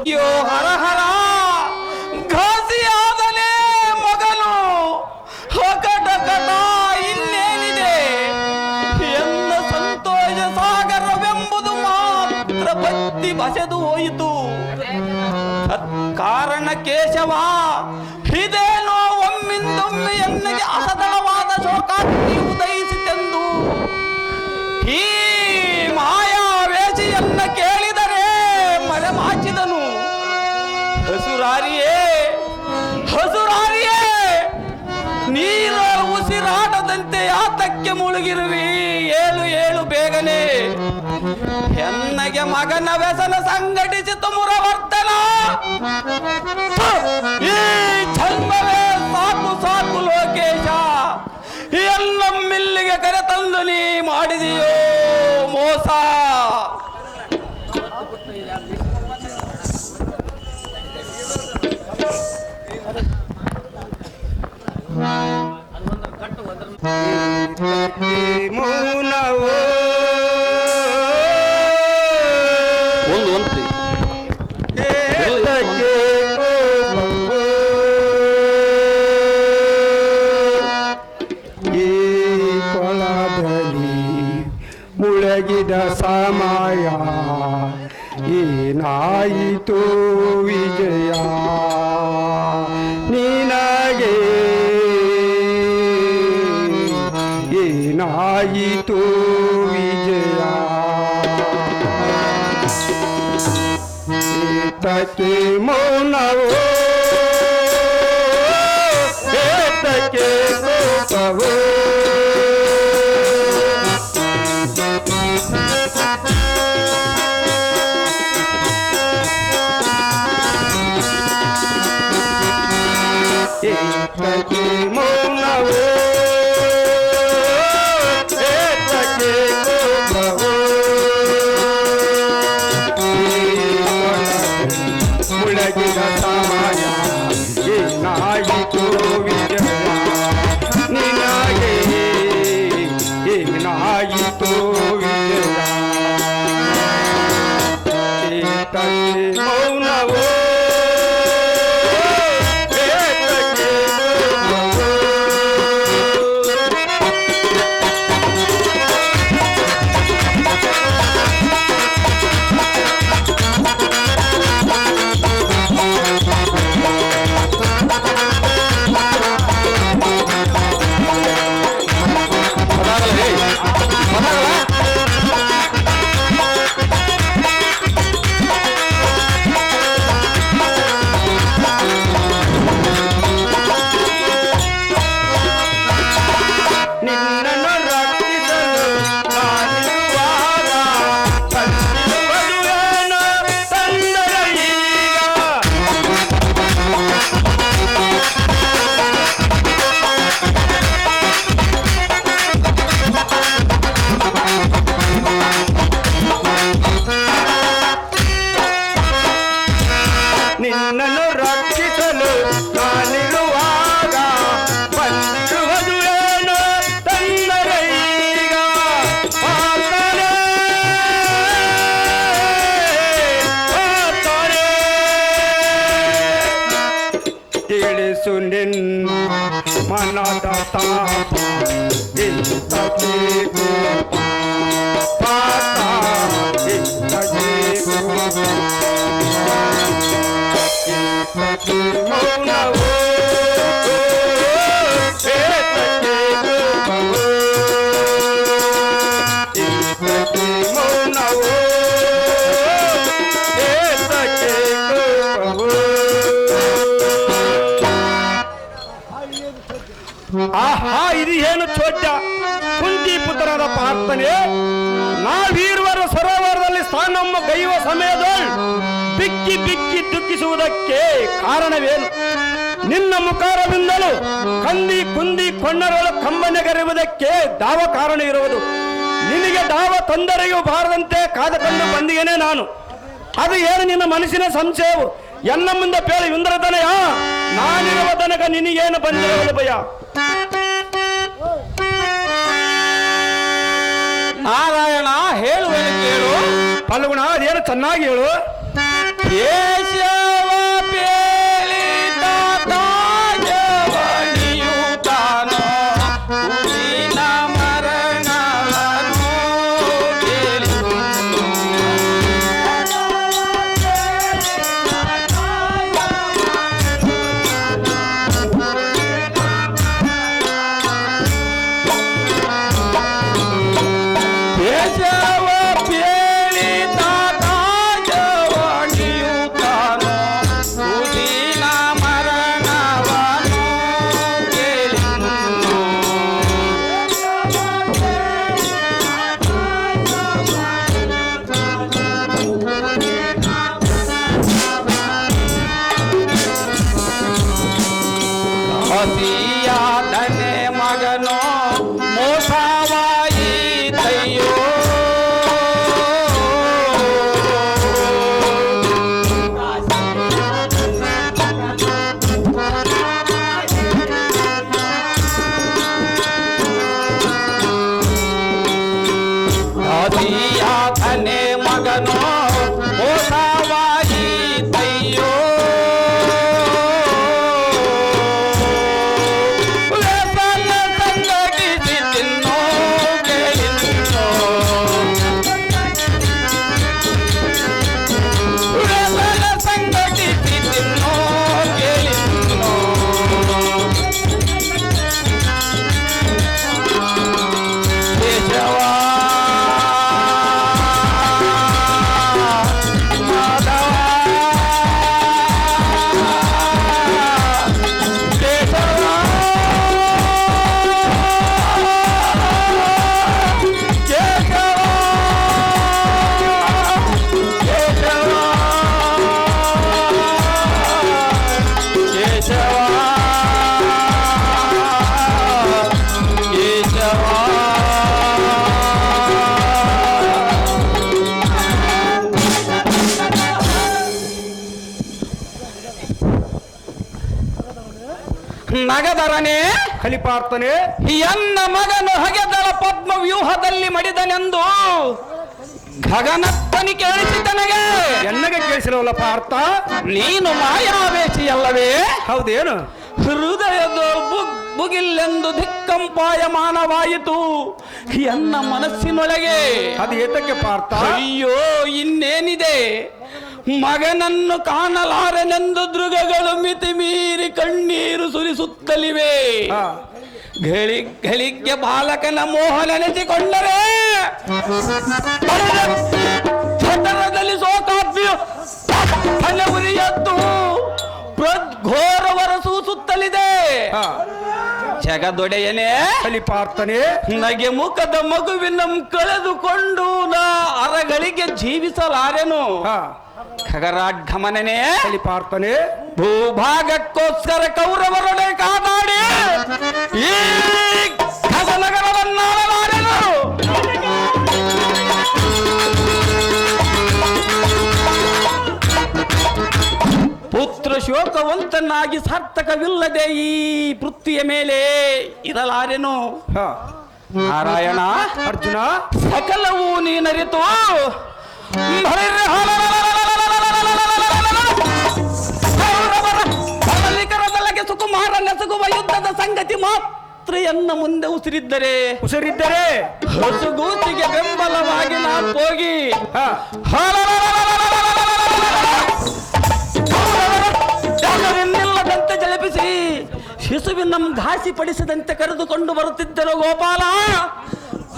ಅಯ್ಯೋ ಹರ ಹರ. ಘಾಸಿಯಾದನೇ ಮಗನು. ಹೊಕಟಕಟ ಇನ್ನೇನಿದೆ ಎನ್ನ ಸಂತೋಷ ಸಾಗರವೆಂಬುದು ಮಾತ್ರ ಬತ್ತಿ ಬಸೆದು ಹೋಯಿತು. ಕಾರಣ ಕೇಶವ, ಇದೇನೋ ಒಮ್ಮಿಂದೊಮ್ಮೆ ಎನ್ನಗೆ ಅಸದಳವಾದ ಶೋಕಾಗ್ನಿ ಉದಯಿಸಿತೆಂದು ಈ ಮಾಯಾವೇಶಿಯನ್ನ ಕೇಳಿದರೆ ಮರೆಮಾಚಿದನು. ಹಸುರಾರಿಯೇ ಹಸುರಾರಿಯೇ, ನೀರ ಉಸಿರಾಟದಂತೆ ಯಾತಕ್ಕೆ ಮುಳುಗಿರುವಿ? ಏಳು ಏಳು ಬೇಗನೆ. ಎನ್ನಗೆ ಮಗನ ವ್ಯಸನ ಸಂಘಟಿಸಿತು ಮುರವರ್ಧನ. ಈ ಜನ್ಮವೇ ಸಾಕು ಸಾಕು ಲೋಕೇಶ. ಎಲ್ಲಮ್ಮಿಲ್ಲಿಗೆ ಕರೆತಂದು ನೀ ಮಾಡಿದೆಯೋ ಮೋಸ. ಮೌನವೋ ಮುಳಗಿದ ಸಮಯ ಏನಾಯಿತು ವಿಜಯ ನಿನಗೆ ಏನಾಯಿತು ವಿಜಯ ಏತಕ್ಕೆ ಮೌನವೋ ಏತಕ್ಕೆ ಕೋಪವೋ ಏತಕ್ಕೆ ಮೌನವೋ ಏತಕ್ಕೆ ಕೋಪವೋ ಮುಳಗಿದ ಸಮಯ ಏನಾಯಿತು ವಿಜಯ ನಿನಗೆ ಏನಾಯಿತು ವಿಜಯ ಏತಕ್ಕೆ ಮೌನವೋ ಏತಕ್ಕೆ ಕೋಪವೋ ನಿನ್ನನ್ನು ರಕ್ಷಿಸಲು ನಾನಿರುವಾಗ ಬಂದಿರುವನು ತಂದರ ಈಗ ನಿನ್ನನ್ನು ರಕ್ಷಿಸಲು ನಾನಿರುವಾಗ ಬಂದಿರುವುದು ಏನು ತಂದರ ಈಗ ಆತನೇ ಆತನೇ ತಿಳಿಸು ನಿನ್ನ ಮನದ ತಾಪ ಇಂತಕ್ಕೆ ಕೋಪ ಪಾತ ಇಂತಕ್ಕೆ ಕೋಪ ಏತಕ್ಕೆ ಮೌನವೋ ಏತಕ್ಕೆ ಕೋಪವೋ ಏತಕ್ಕೆ ಮೌನವೋ ಏತಕ್ಕೆ ಕೋಪವೋ ಆಹಾ ಇದು ಏನು ಚೋದ್ಯ ಕುಂತಿ ಪುತ್ರರ ಪ್ರಾರ್ಥನೆ ನಾವೀರ್ವರ ಸರೋವರದಲ್ಲಿ ಸ್ಥಾನಮ್ಮ ಗೈವ ಸಮಯದಲ್ಲಿ ಬಿಕ್ಕಿ ಬಿಕ್ಕಿ ದುಃಖಿಸುವುದಕ್ಕೆ ಕಾರಣವೇನು ನಿನ್ನ ಮುಖಾರದಿಂದಲೂ ಕಂದಿ ಕುಂದಿ ಕೊಂಡರೊಳ ಕಂಬನೆಗರಿಯುವುದಕ್ಕೆ ದಾವ ಕಾರಣ ಇರುವುದು ನಿನಗೆ ದಾವ ತೊಂದರೆಯೂ ಬಾರದಂತೆ ಕಾದುಕೊಂಡು ಬಂದಿದ್ದೇನೆ ನಾನು ಅದು ಏನು ನಿನ್ನ ಮನಸ್ಸಿನ ಸಂಶಯವು ಎನ್ನ ಮುಂದೆ ಬೇಳೆ ಇಂದ್ರತನಯ ನಾನಿರುವ ತನಕ ನಿನಗೇನು ಬಂದಿರುವುದು ಭಯ ನಾರಾಯಣ ಹೇಳುವೆನು ಕೇಳು ಫಲ್ಗುಣ ಅದೇನು ಚೆನ್ನಾಗಿ ಹೇಳು ಕೇಶವ ಪೇಳಿದ ತಾಜವನಿಯುತಾನೋ ಹುಲಿನ ಮರಣವನ್ನು ಕೇಳಿಕೊಂಡು ಕೇಶವ ಪೇಳಿದ ತಾಜವನಿಯುತಾನೋ ನಗದರನೆ ಕಲಿಪಾರ್ಥನೆ ಎನ್ನ ಮಗನು ಹಗೆದಳ ಪದ್ಮ ವ್ಯೂಹದಲ್ಲಿ ಮಡಿದನೆಂದು ಗಗನತ್ತನಿ ಕೇಳಿಸಿ ತನಗೆ ಎನ್ನಗೆ ಕೇಳಿಸಿರವಲ್ಲ ಪಾರ್ಥ. ನೀನು ಮಾಯಾವೇಶಿಯಲ್ಲವೇ? ಹೌದೇನು? ಹೃದಯದ ಬುಗಿಲ್ಲೆಂದು ದಿಕ್ಕಂಪಾಯಮಾನವಾಯಿತು ಎನ್ನ ಮನಸ್ಸಿನೊಳಗೆ. ಅದು ಏತಕ್ಕೆ ಪಾರ್ಥ? ಅಯ್ಯೋ ಇನ್ನೇನಿದೆ, ಮಗನನ್ನು ಕಾಣಲಾರನೆಂದು ದೃಗಗಳು ಮಿತಿ ಮೀರಿ ಕಣ್ಣೀರು ಸುರಿಸುತ್ತಲಿವೆ. ಗಳಿಗೆ ಬಾಲಕನ ಮೋಹ ನೆನೆಸಿಕೊಂಡರೆ ಚಟರದಲ್ಲಿ ಸೋಕಾಬ್ಯು ಉರಿಯದ್ದು ಘೋರವರ ಸೂಸುತ್ತಲಿದೆ. ಜಗದೊಡೆಯನೇ ಕಲಿಪಾರ್ಥನೆ ನಗೆ ಮುಖದ ಮಗುವಿನ ಕಳೆದುಕೊಂಡು ನಾ ಅರಗಳಿಗೆ ಜೀವಿಸಲಾರೆನು. ಖಗರಾಢ್ಗಮನನೇ ಕಲಿಪಾರ್ಥನೆ ಭೂಭಾಗಕ್ಕೋಸ್ಕರ ಕೌರವರೊಡೆ ಕಾದಾಡಿ ಈ ಖಗನಗರವನ್ನಾಳಲಾರೆನು. ಪುತ್ರ ಶೋಕವಂತನಾಗಿ ಸಾರ್ಥಕವಿಲ್ಲದೆ ಈ ಪೃಥ್ವಿಯ ಮೇಲೆ ಇರಲಾರೆನು. ನಾರಾಯಣ ಅರ್ಜುನ ಸಕಲವೂ ನೀನರಿತು ಬಲಿಕರದೊಳಗೆ ಸುಕುಮಾರ ನೆಸಗುವ ಯುದ್ಧದ ಸಂಗತಿ ಮಾತ್ರ ಎನ್ನ ಮುಂದೆ ಉಸಿರಿದ್ದರೆ ಹೊಸಗೂತಿಗೆ ಬೆಂಬಲವಾಗಿ ನಾ ಹೋಗಿ ನಿಲ್ಲದಂತೆ ಜಲಪಿಸಿ ಶಿಶುವಿನ ಘಾಸಿ ಪಡಿಸದಂತೆ ಕರೆದುಕೊಂಡು ಬರುತ್ತಿದ್ದರು ಗೋಪಾಲ.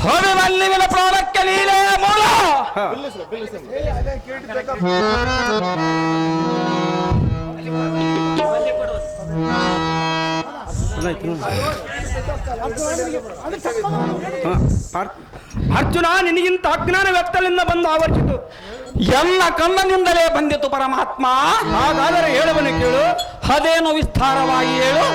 ಹೊರವಲ್ಲಿನ ಪ್ರಾಣಕ್ಕೆ ನೀಲೇ ಮೂಲ. ಅರ್ಜುನ ನಿನಗಿಂತ ಅಜ್ಞಾನ ವ್ಯಕ್ತಲಿಂದ ಬಂದು ಆವರ್ತಿತು. ಎಲ್ಲ ಕಣ್ಣನಿಂದಲೇ ಬಂದಿತು ಪರಮಾತ್ಮ. ಹಾಗಾದರೆ ಹೇಳುವನು ಕೇಳು. ಅದೇನು ವಿಸ್ತಾರವಾಗಿ ಹೇಳು.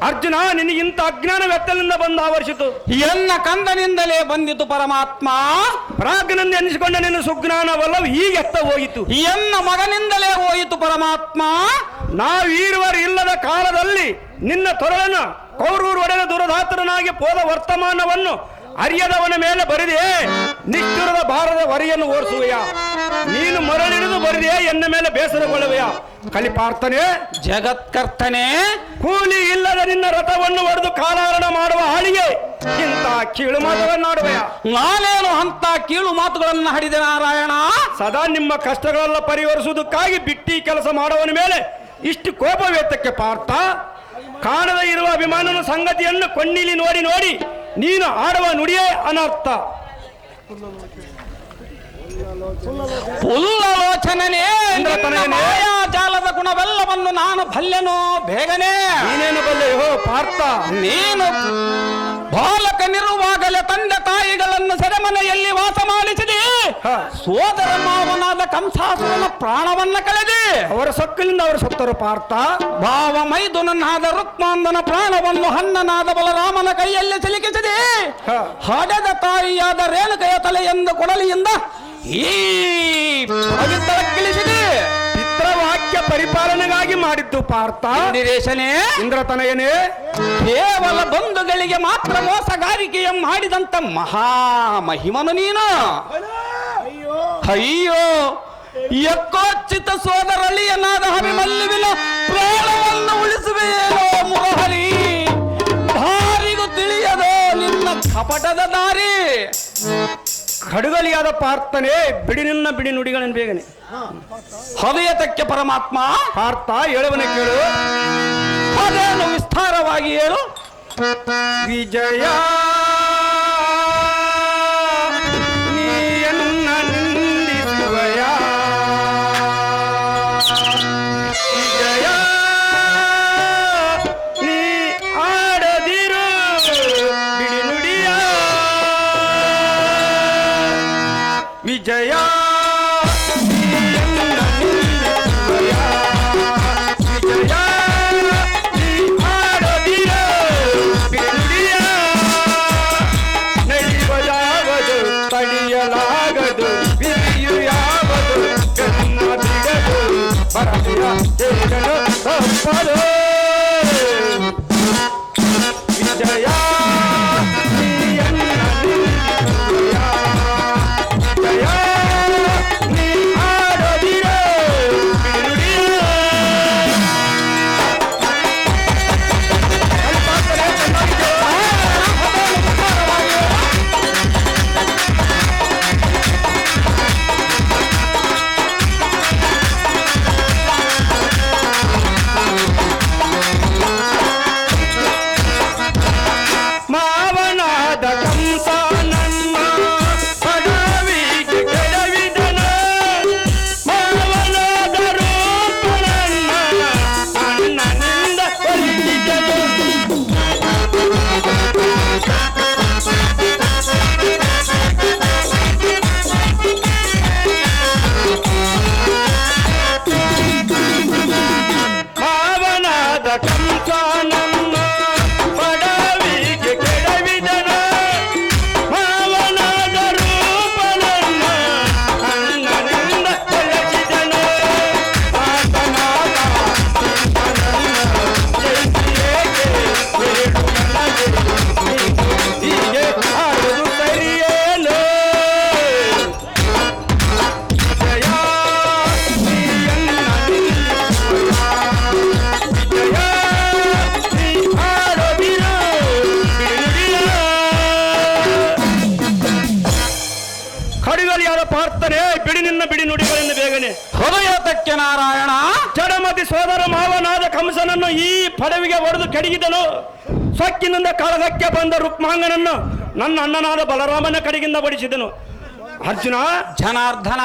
ಅರ್ಜುನ ನಿನಗಿಂತ ಅಜ್ಞಾನ ವ್ಯಕ್ತಲಿಂದ ಬಂದು ಆವರಿಸಿತು. ಎನ್ನ ಕಂದನಿಂದಲೇ ಬಂದಿತು ಪರಮಾತ್ಮ. ಪ್ರಾಜ್ಞನೆಂದು ಎನಿಸಿಕೊಂಡ ನಿನ್ನ ಸುಜ್ಞಾನವಲ್ಲವು ಹೀಗೆ ಎತ್ತ ಹೋಯಿತು. ಎನ್ನ ಮಗನಿಂದಲೇ ಹೋಯಿತು ಪರಮಾತ್ಮ. ನಾವೀರುವರು ಇಲ್ಲದ ಕಾಲದಲ್ಲಿ ನಿನ್ನ ತೊರಳನ್ನು ಕೌರವರು ಒಡೆದ ದುರಧಾತರನಾಗಿ ಹೋದ ವರ್ತಮಾನವನ್ನು ಅರಿಯದವನ ಮೇಲೆ ಬರಿದೆ ನಿಷ್ಠುರದ ಭಾರದ ವರಿಯನ್ನು ಓಡಿಸುವೆಯ. ನೀನು ಮರಳಿಡಿದು ಬರಿದೆ ಎನ್ನ ಮೇಲೆ ಬೇಸರಗೊಳ್ಳುವೆಯ. ಕಲಿಪಾರ್ಥನೆ ಜಗತ್ಕರ್ತನೆ ಕೂಲಿ ಇಲ್ಲದ ನಿನ್ನ ರಥವನ್ನು ಒಡೆದು ಕಾಲಹರಣ ಮಾಡುವ ಆಳಿಗೆ ಇಂಥ ಕೀಳು ಮಾತುಗಳನ್ನಾಡುವೆಯ. ನಾನೇನು ಅಂತ ಕೀಳು ಮಾತುಗಳನ್ನು ಹಡಿದೆ ನಾರಾಯಣ. ಸದಾ ನಿಮ್ಮ ಕಷ್ಟಗಳೆಲ್ಲ ಪರಿಹರಿಸುವುದಕ್ಕಾಗಿ ಬಿಟ್ಟಿ ಕೆಲಸ ಮಾಡುವವನ ಮೇಲೆ ಇಷ್ಟು ಕೋಪವೇತಕ್ಕೆ ಪಾರ್ಥ. ಕಾಣದ ಇರುವ ಅಭಿಮಾನನ ಸಂಗತಿಯನ್ನು ಕಣ್ಣೀಲಿ ನೋಡಿ ನೋಡಿ ನೀನು ಆಡುವ ನುಡಿಯೇ ಅನರ್ಥ. ಪುಲ್ಲಲೋಚನನೇ ನಿನ್ನ ಮಾಯಾಜಾಲದ ಗುಣವೆಲ್ಲವನ್ನು ನಾನು ಬಲ್ಲೆನೋ ಬೇಗನೆ. ನೀನೇನು ಬಲ್ಲೆಯೋ ಪಾರ್ಥ? ನೀನು ಬಾಲಕನಿರುವಾಗಲೇ ತಂದೆ ತಾಯಿಗಳನ್ನು ಸೆರೆಮನೆಯಲ್ಲಿ ವಾಸ ಮಾಡಿಸಿದೆ. ಸೋದರ ಮಾವನಾದ ಕಂಸಾಸುರನ ಪ್ರಾಣವನ್ನ ಕಳೆದೆ. ಅವರ ಸೊಕ್ಕಲಿಂದ ಅವರು ಸತ್ತರು ಪಾರ್ಥ. ಭಾವ ಮೈದುನನಾದ ರುಕ್ಮಾಂದನ ಪ್ರಾಣವನ್ನು ಹಣ್ಣನಾದ ಬಲರಾಮನ ಕೈಯಲ್ಲಿ ಸಿಲುಕಿಸಿದೆ. ಹಡೆದ ತಾಯಿಯಾದ ರೇಣುಕೆಯ ತಲೆಯಿಂದ ಕೊಡಲಿಯಿಂದ ಈ ಪವಿತ್ರಕ್ಕಿಳಿಸಿದೆ. ಪಿತೃವಾಕ್ಯ ಪರಿಪಾಲನೆಗಾಗಿ ಮಾಡಿದ್ದು ಪಾರ್ಥ. ಇಂದಿರೇಶನೇ, ಇಂದ್ರತನಯನೇ, ಕೇವಲ ಬಂಧುಗಳಿಗೆ ಮಾತ್ರ ಮೋಸಗಾರಿಕೆಯ ಮಾಡಿದಂತ ಮಹಾ ಮಹಿಮನು ನೀನು. ಅಯ್ಯೋ, ಯಕೋಚಿತ ಸೋದರಳಿಯನಾದ ಅಭಿಮನ್ಯುವಿನ ಪ್ರಾಣವನ್ನು ಉಳಿಸುವೆಯೇನೋ ಮುರಹರಿ. ದಾರಿಗೂ ತಿಳಿಯದೋ ನಿನ್ನ ಕಪಟದ ದಾರಿ. ಖಡ್ಗಲಿಯಾದ ಪಾರ್ಥನೆ, ಬಿಡಿ ನಿನ್ನ ಬಿಡಿ ನುಡಿಗಳನ್ನು ಬೇಗನೆ. ಹೃದಯತಕ್ಕೆ ಪರಮಾತ್ಮ. ಪಾರ್ಥ, ಹೇಳುವನೆ ಕೇಳು. ಅದೇನು ವಿಸ್ತಾರವಾಗಿ ಹೇಳು. ವಿಜಯ ನೀಯನ್ನ ನಿಂದಿಸುವಯ. ವಿಜಯ ನೀ ಆಡದಿರು ಬಿಡಿ ನುಡಿಯ. ವಿಜಯ ತಡಿಯಲಾಗದು ವಿಧಿಯು ಯಾವುದು ಕನ್ನ ಬಿಡದು ಬರಲಿಯ ಜಯಗಳು ತಪ್ಪದು. ವಿಜಯ ನೀಯನ್ನ ನಿಂದಿಸುವಯ. ವಿಜಯ ನೀ ಆಡದಿರ ಬಿಡುಡಿಯ. ಮಾವನಾದ ಕಂಸ ನನ್ನ ಪದವಿಗೆ ಕೆಡವಿದನ. ಮಾವನಾದ ರೂಪ ನನ್ನ ಅಣ್ಣನಿಂದ ಒಲಿಸಿದನು. ಮಾವನಾದ ಕಂಸ ನನ್ನ ಪದವಿಗೆ ಕೆಡವಿದನ. ಮಾವನಾದ ರೂಪ ನನ್ನ ಅಣ್ಣನಿಂದ ಒಲಿಸಿದನು. ಆತನಾದ ಜಯಿಸಿಯೇಕೆ ಬೇಡು ನನಗೆ ಹೀಗೆ ಆಡುವುದು ಸರಿಯೇನು. ವಿಜಯ ನೀಯನ್ನ ನಿಂದಿಸುವಯ. ವಿಜಯ ನೀ ಆಡದಿರ ಬಿಡುಡಿಯ. ಖಡ್ಗಲಿಯಾದ ಪಾರ್ಥನೆ, ಬಿಡಿ ನಿನ್ನ ಬಿಡಿ ನುಡಿಗಳಿಂದ ಬೇಗನೆ. ಹೃದಯತಕ್ಕೆ ನಾರಾಯಣ. ಜಡಮತಿ ಸೋದರ ಮಾವನಾದ ಕಂಸನನ್ನು ಈ ಪದವಿಗೆ ಹೊಡೆದು ಕೆಡಗಿದನು. ಸೊಕ್ಕಿನಿಂದ ಕಾಳಗಕ್ಕೆ ಬಂದ ರುಕ್ಮಾಂಗನನ್ನು ನನ್ನ ಅಣ್ಣನಾದ ಬಲರಾಮನ ಕಡೆಗಿಂದ ಬಡಿಸಿದನು. ಅರ್ಜುನ, ಜನಾರ್ದನ,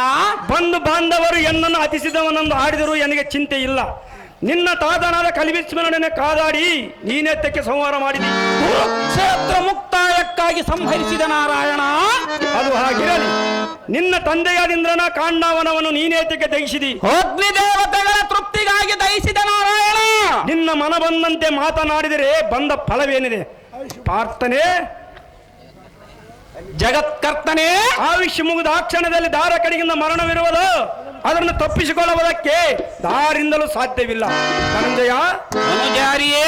ಬಂಧು ಬಾಂಧವರು ಎನ್ನನ್ನು ಹತಿಸಿದವನೊಂದು ಆಡಿದರೂ ನನಗೆ ಚಿಂತೆ ಇಲ್ಲ. ನಿನ್ನ ತಾತನಾದ ಕಲಿವಿಸ್ಮರಣೆ ಕಾದಾಡಿ ನೀನೆತ್ತಕ್ಕೆ ಸಂಹಾರ ಮಾಡಿದಿ. ಕುರುಕ್ಷೇತ್ರ ಮುಕ್ತಾಯಕ್ಕಾಗಿ ಸಂಹರಿಸಿದ ನಾರಾಯಣ. ಅದು ಹಾಗಿರಲಿ. ನಿನ್ನ ತಂದೆಯಾದ ಇಂದ್ರನ ಕಾಂಡವನವನ್ನು ನೀನೇತಕ್ಕೆ ದಹಿಸಿದಿ. ಅಗ್ನಿ ದೇವತೆಗಳ ತೃಪ್ತಿಗಾಗಿ ದಹಿಸಿದ ನಾರಾಯಣ. ನಿನ್ನ ಮನ ಬಂದಂತೆ ಮಾತನಾಡಿದರೆ ಬಂದ ಫಲವೇನಿದೆ? ಪಾರ್ಥನೆ, ಜಗತ್ಕರ್ತನೇ, ಆಯುಷ್ಯ ಮುಗಿದ ಆ ಕ್ಷಣದಲ್ಲಿ ದಾರ ಕಡೆಗಿಂದ ಮರಣವಿರುವುದು. ಅದನ್ನು ತಪ್ಪಿಸಿಕೊಳ್ಳುವುದಕ್ಕೆ ದಾರಿಂದಲೂ ಸಾಧ್ಯವಿಲ್ಲ. ಧನಂಜಯ, ಅನುಜಾರಿಯೇ,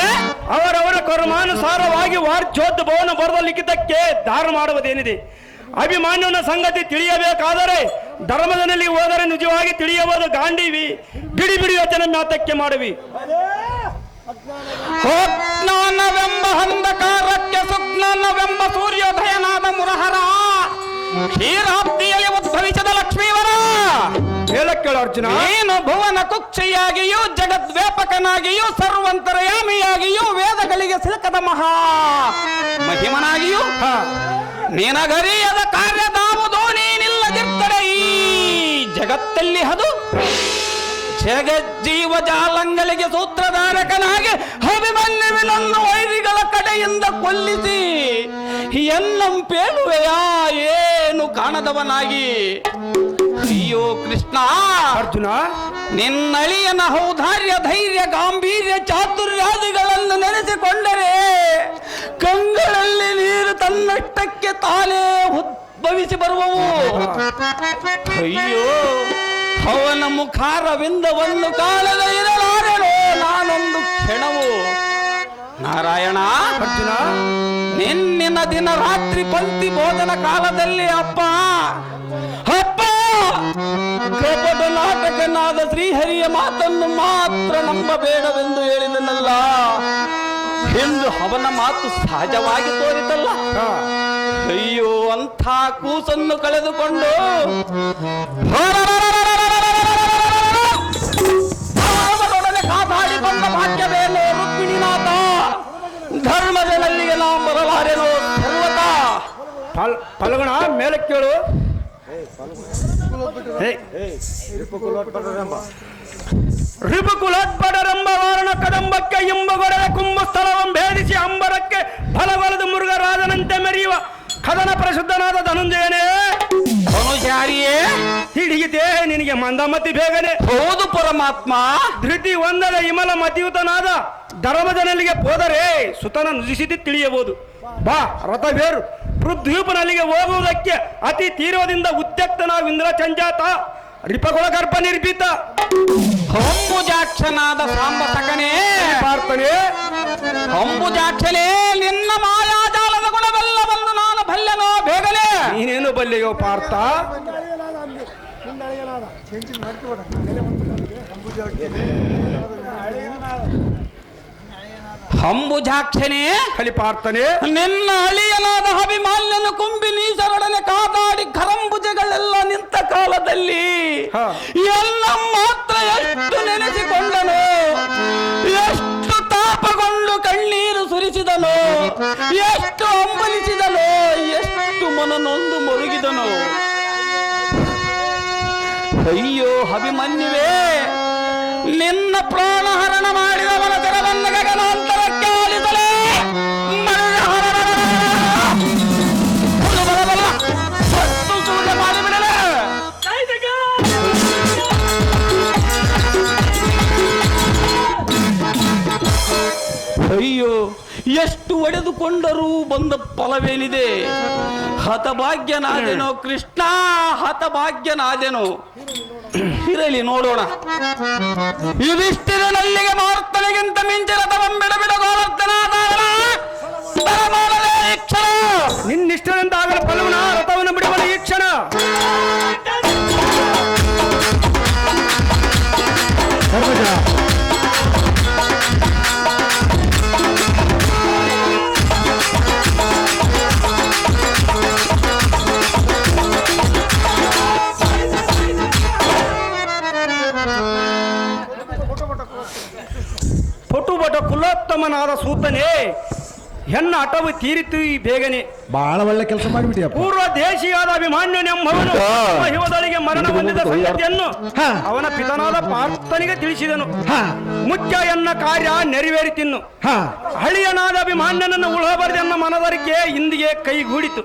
ಅವರವರ ಕರ್ಮಾನುಸಾರವಾಗಿ ವಾರ್ಚೋದ್ಭವನ ಬರೆದಲಿಕ್ಕಿದ್ದಕ್ಕೆ ದಾರ ಮಾಡುವುದೇನಿದೆ? ಅಭಿಮಾನ್ಯನ ಸಂಗತಿ ತಿಳಿಯಬೇಕಾದರೆ ಧರ್ಮದಲ್ಲಿ ಹೋದರೆ ನಿಜವಾಗಿ ತಿಳಿಯಬಹುದು. ಗಾಂಡೀವಿ ಬಿಡಿ ಬಿಡಿ ಯೋಚನೆ ಮಾತಕ್ಕೆ ಮಾಡುವಿ. ಹೋಜ್ಞಾನವೆಂಬ ಅಂಧಕಾರಕ್ಕೆ ಸುಜ್ಞಾನವೆಂಬ ಸೂರ್ಯೋದಯನಾದ ಮುರಹರ. ಕ್ಷೀರಾಬ್ದಿಯಲ್ಲಿ ಉದ್ಭವಿಸಿದ ಲಕ್ಷ್ಮೀವರ. ಹೇಳಕ್ಕೇಳು ಅರ್ಜುನ. ನೀನು ಭುವನ ಕುಕ್ಷಿಯಾಗಿಯೂ ಜಗದ್ವ್ಯಾಪಕನಾಗಿಯೂ ಸರ್ವಂತರಯಾಮಿಯಾಗಿಯೂ ವೇದಗಳಿಗೆ ಸಿಲುಕದ ಮಹಾ ಮಹಿಮನಾಗಿಯೂ ನಿನಗರಿಯದ ಕಾರ್ಯದಾವುದೋ ನೀನಿಲ್ಲದಿದ್ದರೆ ಈ ಜಗತ್ತಲ್ಲಿ ಅದು ಜಗಜ್ಜೀವ ಜಾಲಂಗಳಿಗೆ ಸೂತ್ರಧಾರಕನಾಗಿ ಅಭಿಮನ್ಯುವಿನನ್ನು ವೈರಿಗಳ ಕಡೆಯಿಂದ ಕೊಲ್ಲಿಸಿ ಎನ್ನಂಪೇಳುವೆಯಾ ಏನು ಕಾಣದವನಾಗಿ. ಅಯ್ಯೋ ಕೃಷ್ಣ, ಅರ್ಜುನ, ನಿನ್ನಳಿಯನ ಔದಾರ್ಯ ಧೈರ್ಯ ಗಾಂಭೀರ್ಯ ಚಾತುರ್ಯಾದಿಗಳನ್ನು ನೆನೆಸಿಕೊಂಡರೆ ಕಂಗಳಲ್ಲಿ ನೀರು ತನ್ನಷ್ಟಕ್ಕೆ ತಾನೇ ಉದ್ಭವಿಸಿ ಬರುವವು. ಅಯ್ಯೋ, ಅವನ ಮುಖಾರವಿಂದವನ್ನು ಕಾಲದ ಇರಲಾರೆನೋ ನಾನೊಂದು ಕ್ಷಣವು. ನಾರಾಯಣ, ಅರ್ಜುನ, ನಿನ್ನಿನ ದಿನ ರಾತ್ರಿ ಪಂಕ್ತಿ ಬೋಧನ ಕಾಲದಲ್ಲಿ ಅಪ್ಪ ಕಪಟ ನಾಟಕನಾದ ಶ್ರೀಹರಿಯ ಮಾತನ್ನು ಮಾತ್ರ ನಂಬಬೇಡವೆಂದು ಹೇಳಿದನಲ್ಲ ಎಂದು ಅವನ ಮಾತು ಸಹಜವಾಗಿ ತೋರಿತಲ್ಲ. ಅಯ್ಯೋ, ಅಂಥ ಕೂಸನ್ನು ಕಳೆದುಕೊಂಡು ಕಾಪಾಡಿಕೊಂಡ ಭಾಗ್ಯವೇನೋ ರುಕ್ಮಿಣಿನಾಥ, ಧರ್ಮದಲ್ಲಿಗೆ ನಾ ಬರಲಾರೆನೋ ಸರ್ವತ. ಫಲ್ಗುಣ, ಮೇಲೆ ಕೇಳು. ರಿಪುಕುಲೋತ್ಪಡರೆಂಬ ವಾರಣ ಕದಂಬಕ್ಕೆ ಇಂಬಗೊಡದ ಕುಂಭಸ್ಥಳವನ್ನು ಭೇದಿಸಿ ಅಂಬರಕ್ಕೆ ಫಲವಲದು ಮುರುಘರಾಜನಂತೆ ಮೆರೆಯುವ ಕದನ ಪ್ರಸಿದ್ಧನಾದ ಧನುಂಜಯನೇ, ಧನುಜಾರಿಯೇ, ಹಿಡಿಯಿತೆ ನಿನಗೆ ಮಂದಮತಿ ಬೇಗನೆ. ಹೌದು ಪರಮಾತ್ಮ. ಧೃತಿ ಒಂದದ ಇಮಲ ಮತಿಯುತನಾದ ಧರ್ಮಜನಲ್ಲಿಗೆ ಹೋದರೆ ಸುತನ ನುಡಿಸಿದ್ದು ತಿಳಿಯಬಹುದು. ಬಾ, ರಥವೇರು ಪೃಥ್ವೀಪನಲ್ಲಿಗೆ ಹೋಗುವುದಕ್ಕೆ ಅತಿ ತೀವ್ರದಿಂದ ಉತ್ಯಕ್ತನಾದ ಇಂದ್ರ ಚಂಜಾತ ರಿಪಗುಳ ಗರ್ಭ ನಿರ್ಭೀತ ಅಂಬುಜಾಕ್ಷನಾದ ಸಾಂಬ ಸಕನೇ ಪಾರ್ಥನೆ. ಅಂಬುಜಾಕ್ಷನೇ, ನಿನ್ನ ಮಾಯಾಜಾಲದ ಗುಣವೆಲ್ಲವನ್ನು ನಾನು ಬಲ್ಲೆನೋ ಬೇಗನೆ. ನೀನೇನು ಬಲ್ಲೆಯೋ ಪಾರ್ಥ? ಅಂಬುಜಾಕ್ಷನೇ, ಕಲಿಪಾರ್ಥನೆ, ನಿನ್ನ ಅಳಿಯನಾದ ಅಭಿಮಾನ್ಯನು ಕುಂಬಿ ನೀಸರೊಡನೆ ಕಾದಾಡಿ ಕರಂಬುಜಗಳೆಲ್ಲ ನಿಂತ ಕಾಲದಲ್ಲಿ ಎಲ್ಲ ಮಾತ್ರ ಎಷ್ಟು ನೆನೆಸಿಕೊಂಡನು, ಎಷ್ಟು ತಾಪಗೊಂಡು ಕಣ್ಣೀರು ಸುರಿಸಿದನು, ಎಷ್ಟು ಅಂಬಲಿಸಿದನು, ಎಷ್ಟು ಮನನೊಂದು ಮರುಗಿದನು. ಅಯ್ಯೋ ಅಭಿಮನ್ಯುವೇ, ನಿನ್ನ ಪ್ರಾಣಹರಣ ಮಾಡಿದವನ ತೆರವನ್ನು ಗಗನಾಂತರಕ್ಕೆ ಆಲಿಸಲೇ ಮಾಡಿಬಿಡಲೇ. ಅಯ್ಯೋ, ಎಷ್ಟು ಒಡೆದುಕೊಂಡರೂ ಬಂದ ಫಲವೇನಿದೆ? ಹತಭಾಗ್ಯನಾದೆನೋ ಕೃಷ್ಣ, ಹತಭಾಗ್ಯನಾದೆನೋ. ಇರಲಿ, ನೋಡೋಣ. ಯುಧಿಷ್ಠಿರನಲ್ಲಿಗೆ ಮಾರ್ತನಿಗಿಂತ ಮಿಂಚಿನ ತವಂಬಿಡ ಗೋವರ್ಧನಾದ ನಿನ್ನಿಷ್ಟದಂತ ಆಗಲು ಫಲವನ ರಥವನ್ನು ಬಿಡುವನು ಈ ಕ್ಷಣ. ಪಟುಬಟ ಕುಲೋತ್ತಮನಾದ ಸೂತನೇ, ಹೆಣ್ಣ ಹಠವು ತೀರಿತು ಈ ಬೇಗನೆ. ಬಹಳ ಒಳ್ಳೆ ಕೆಲಸ ಮಾಡಿಬಿಟ್ಟಿಯಪ್ಪ. ಪೂರ್ವ ದೇಶಿಯಾದ ಅಭಿಮಾನ್ಯನೆಂಬವನು ಹಿಮದೊಳಗೆ ಮರಣ ಹೊಂದಿದ ಸಂಗತಿಯನ್ನು ಅವನ ಪಿತನಾದ ಪಾರ್ಥನಿಗೆ ತಿಳಿಸಿದನು. ಮುಖ್ಯ ಎನ್ನ ಕಾರ್ಯ ನೆರವೇರಿತಿನ್ನು. ಹಳಿಯನಾದ ಅಭಿಮಾನ್ಯನನ್ನು ಉಳಬಾರದೆನ್ನ ಮನದರಿಕೆ ಇಂದಿಗೆ ಕೈಗೂಡಿತು.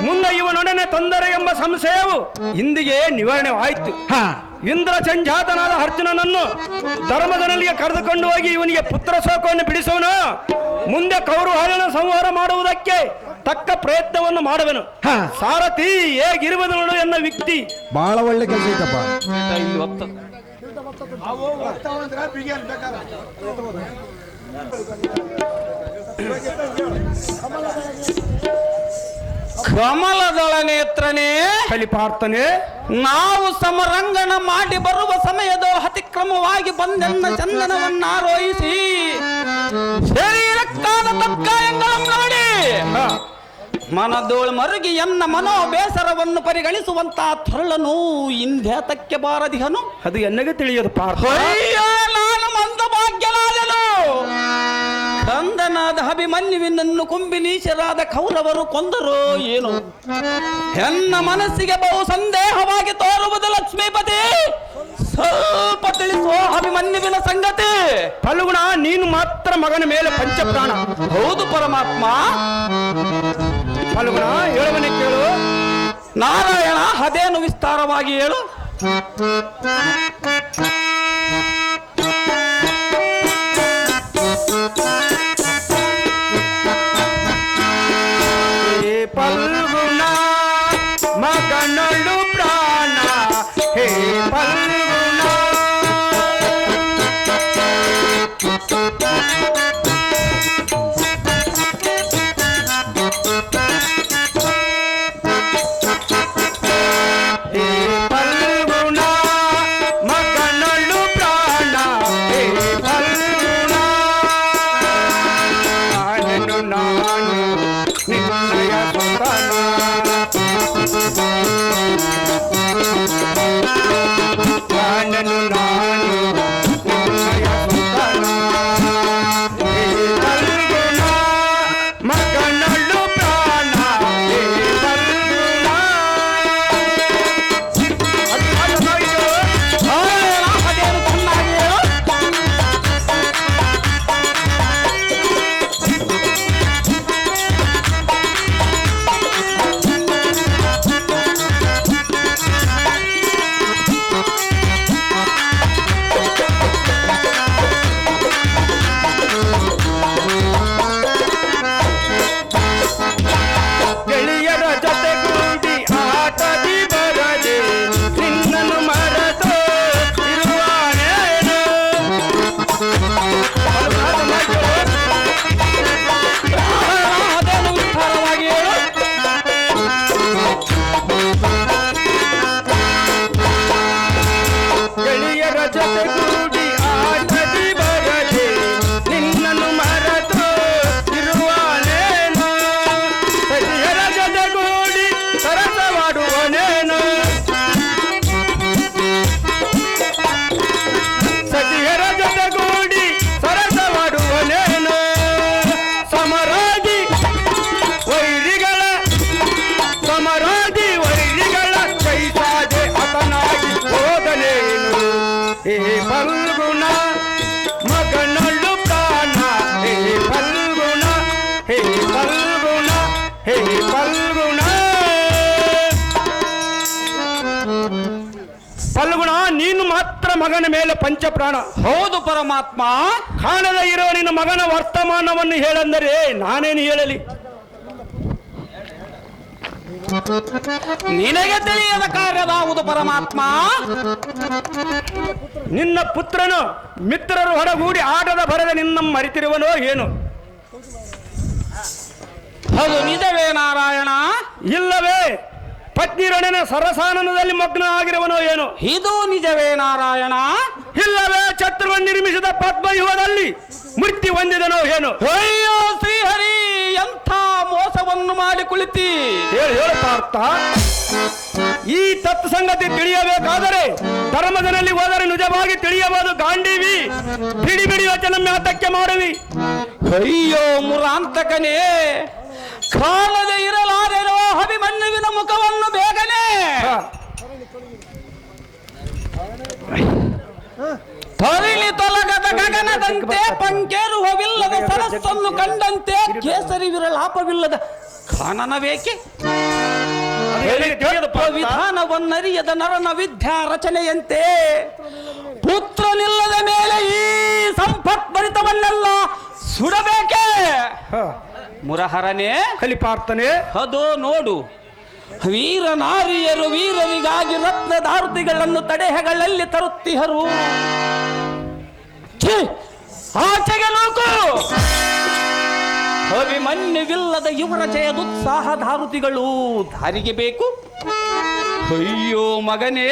ಮುಂದೆ ಇವನೊಡನೆ ತೊಂದರೆ ಎಂಬ ಸಂಶಯವು ಇಂದಿಗೆ ನಿವಾರಣೆವಾಯಿತು. ಇಂದ್ರ ಸಂಜಾತನಾದ ಅರ್ಜುನನನ್ನು ಧರ್ಮದನಲ್ಲಿಗೆ ಕರೆದುಕೊಂಡು ಹೋಗಿ ಇವನಿಗೆ ಪುತ್ರ ಶೋಕವನ್ನು ಬಿಡಿಸುವನು. ಮುಂದೆ ಕೌರವರನ್ನು ಸಂಹಾರ ಮಾಡುವುದಕ್ಕೆ ತಕ್ಕ ಪ್ರಯತ್ನವನ್ನು ಮಾಡುವನು. ಸಾರಥಿ ಹೇಗಿರುವುದು ನೋಡು ಎನ್ನ ವ್ಯಕ್ತಿ. ಬಹಳ ಒಳ್ಳೆ ಕೆಲಸ ಐತಪ್ಪ. ಕಮಲದಳ ನೇತ್ರನೇ, ಕಲಿಪಾರ್ಥನೆ, ನಾವು ಸಮರಂಗಣ ಮಾಡಿ ಬರುವ ಸಮಯದ ಅತಿಕ್ರಮವಾಗಿ ಬಂದೆನ್ನ ಚಂದನವನ್ನಾರೋಹಿಸಿ ಶರೀರಕ್ಕಾದ ತಕ್ಕಾಯಗಳನ್ನು ನೋಡಿ ಮನದೋಳು ಮರುಗಿ ಎನ್ನ ಮನೋ ಬೇಸರವನ್ನು ಪರಿಗಣಿಸುವಂತ ಥರಳನು ಇಂದ್ಯಾತಕ್ಕೆ ಬಾರದಿಹನು. ಅದು ಎನ್ನಗೆ ತಿಳಿಯದು ಪಾರ್ಥ. ನಾನು ಮಂದ ಭಾಗ್ಯನಾದನು. ಕಂದನಾದ ಅಭಿಮನ್ಯು ಅಭಿಮನ್ಯುವಿನನ್ನು ಕುಂಬಿನೀಶರಾದ ಕೌರವರು ಕೊಂದರು ಏನು? ಹೆಣ್ಣ ಮನಸ್ಸಿಗೆ ಬಹು ಸಂದೇಹವಾಗಿ ತೋರುವುದು ಲಕ್ಷ್ಮೀಪತಿ. ಸ್ವಲ್ಪ ತಿಳಿಸುವ ಅಭಿಮನ್ಯುವಿನ ಸಂಗತಿ. ಫಲ್ಗುಣ, ನೀನು ಮಾತ್ರ ಮಗನ ಮೇಲೆ ಪಂಚಪ್ರಾಣ. ಹೌದು ಪರಮಾತ್ಮ. ಫಲ್ಗುಣ, ಹೇಳುವನೆ ಕೇಳು. ನಾರಾಯಣ, ಅದೇನು ವಿಸ್ತಾರವಾಗಿ ಹೇಳು. ಫಲ್ಗುಣ, ಮಗನಳು ಪ್ರಾಣ. ಹೇ ಫಲ್ಗುಣ, ಹೇ ಫಲ್ಗುಣ, ಮಗನಳು ಪ್ರಾಣ. ಹೇ ಫಲ್ಗುಣ, ನಾನು ನಿನ್ನಯ ಸುತನ. ನಾನು ನಿನ್ನಯ ಸುತನ. ಹೇ ಫಲ್ಗುಣ, ಮಗನಳು ಪ್ರಾಣ. ಹೇ ಫಲ್ಗುಣ. ನಾರಾಯಣ, ಅದೇನು ಚೆನ್ನಾಗಿ ಹೇಳು. ಗೆಳೆಯರ ಜೊತೆಗೂಡಿ ಆಟದಿ ಬರದೆ ನಿನ್ನನ್ನು ಮರೆತು ಇರುವಾನೇನು? ಅದೇನು ವಿಸ್ತಾರವಾಗಿ ಹೇಳು. ಗೆಳೆಯರ ಜೊತೆಗೂಡಿ ಆಟದಿ ಬರದೆ ನಿನ್ನನ್ನು ಮರೆತು ಇರುವಾನೇನು? ಗೆಳೆಯರ ಜೊತೆಗೂಡಿ ಸರಸವಾಡುವನೇನು? ಸಖಿಯರ ಜೊತೆಗೂಡಿ ಸರಸವಾಡುವನೇನು? ಸಮರಾಗಿ ವೈರಿಗಳ ಕೈಸಾದೆ ಹತನಾಗಿ ಹೋದನೇನು? ಹೇ ಫಲ್ಗುಣ, ಮಗನಳು ಪ್ರಾಣ. ಹೇ ಫಲ್ಗುಣ, ಹೇ ಫಲ್ಗುಣ, ಹೇ ಫಲ್ಗುಣ. ಫಲ್ಗುಣ, ನೀನು ಮಾತ್ರ ಮಗನ ಮೇಲೆ ಪಂಚಪ್ರಾಣ. ಹೌದು ಪರಮಾತ್ಮ. ಕಾಣದ ಇರೋ ನಿನ್ನ ಮಗನ ವರ್ತಮಾನವನ್ನು ಹೇಳೆಂದರೆ ನಾನೇನು ಹೇಳಲಿ? ನಿನಗೆ ತಿಳಿಯದ ಕಾರ್ಯದಾವುದು ಪರಮಾತ್ಮ. ನಿನ್ನ ಪುತ್ರನು ಮಿತ್ರರು ಹೊರಗೂಡಿ ಆಟದ ಬರದ ನಿನ್ನ ಮರಿತಿರುವನೋ ಏನು? ಅದು ನಿಜವೇ ನಾರಾಯಣ? ಇಲ್ಲವೇ ಪತ್ನಿರೊಡನೆ ಸರಸಾನನದಲ್ಲಿ ಮಗ್ನ ಆಗಿರುವನೋ ಏನು? ಇದು ನಿಜವೇ ನಾರಾಯಣ? ಇಲ್ಲವೇ ಛತ್ರವನ್ನು ನಿರ್ಮಿಸಿದ ಪದ್ಮವ್ಯೂಹದಲ್ಲಿ ಮೃತ್ಯು ಹೊಂದಿದನೋ ಏನು? ಅಯ್ಯೋ ಶ್ರೀಹರಿ, ಎಂಥ ಮೋಸವನ್ನು ಮಾಡಿ ಕುಳಿತಿ. ಹೇಳು ಪಾರ್ಥ. ಈ ತತ್ವ ಸಂಗತಿ ತಿಳಿಯಬೇಕಾದರೆ ಧರ್ಮದಲ್ಲಿ ಹೋದರೆ ನಿಜವಾಗಿ ತಿಳಿಯಬಹುದು. ಗಾಂಡೀವಿ ಬಿಡಿ ಬಿಡಿ ವಚನ ಮ್ಯಾತಕ್ಕೆ ಮಾಡುವಿ. ಅಯ್ಯೋ ಮುರಾಂತಕನೇ, ಕಾಣದೆ ಇರಲಾರೆನೋ ಅಭಿಮನ್ಯುವಿನ ಮುಖವನ್ನು ಬೇಗನೆ. ತರಿಲಿ ತೊಲಗದ ಗಗನದಂತೆ ಪಂಕೇರುಹವಿಲ್ಲದ ಸರಸ್ಸನ್ನು ಕಂಡಂತೆ ಕೇಸರಿ ವಿರಲಾಪವಿಲ್ಲದ ಕಾನನ ಬೇಕೆ. ವಿಧಾನವನ್ನರಿಯದ ನರನ ವಿದ್ಯಾ ರಚನೆಯಂತೆ ಪುತ್ರನಿಲ್ಲದ ಮೇಲೆ ಈ ಸಂಪತ್ಭರಿತವನ್ನೆಲ್ಲ ಸುಡಬೇಕೆ. ಮುರಹರನೇ, ಕಲಿಪಾರ್ಥನೆ, ಅದು ನೋಡು, ವೀರ ನಾರಿಯರು ವೀರರಿಗಾಗಿ ರತ್ನದಾರುತಿಗಳನ್ನು ತಡೆಹಗಳಲ್ಲಿ ತರುತ್ತಿಹರು. ಆಚೆಗೆ ನೂಕು. ಅಭಿಮನ್ಯುವಿಲ್ಲದ ಯುವರ ಜಯದುತ್ಸಾಹ ಧಾರುತಿಗಳು ದಾರಿಗೆ ಬೇಕು. ಅಯ್ಯೋ ಮಗನೇ,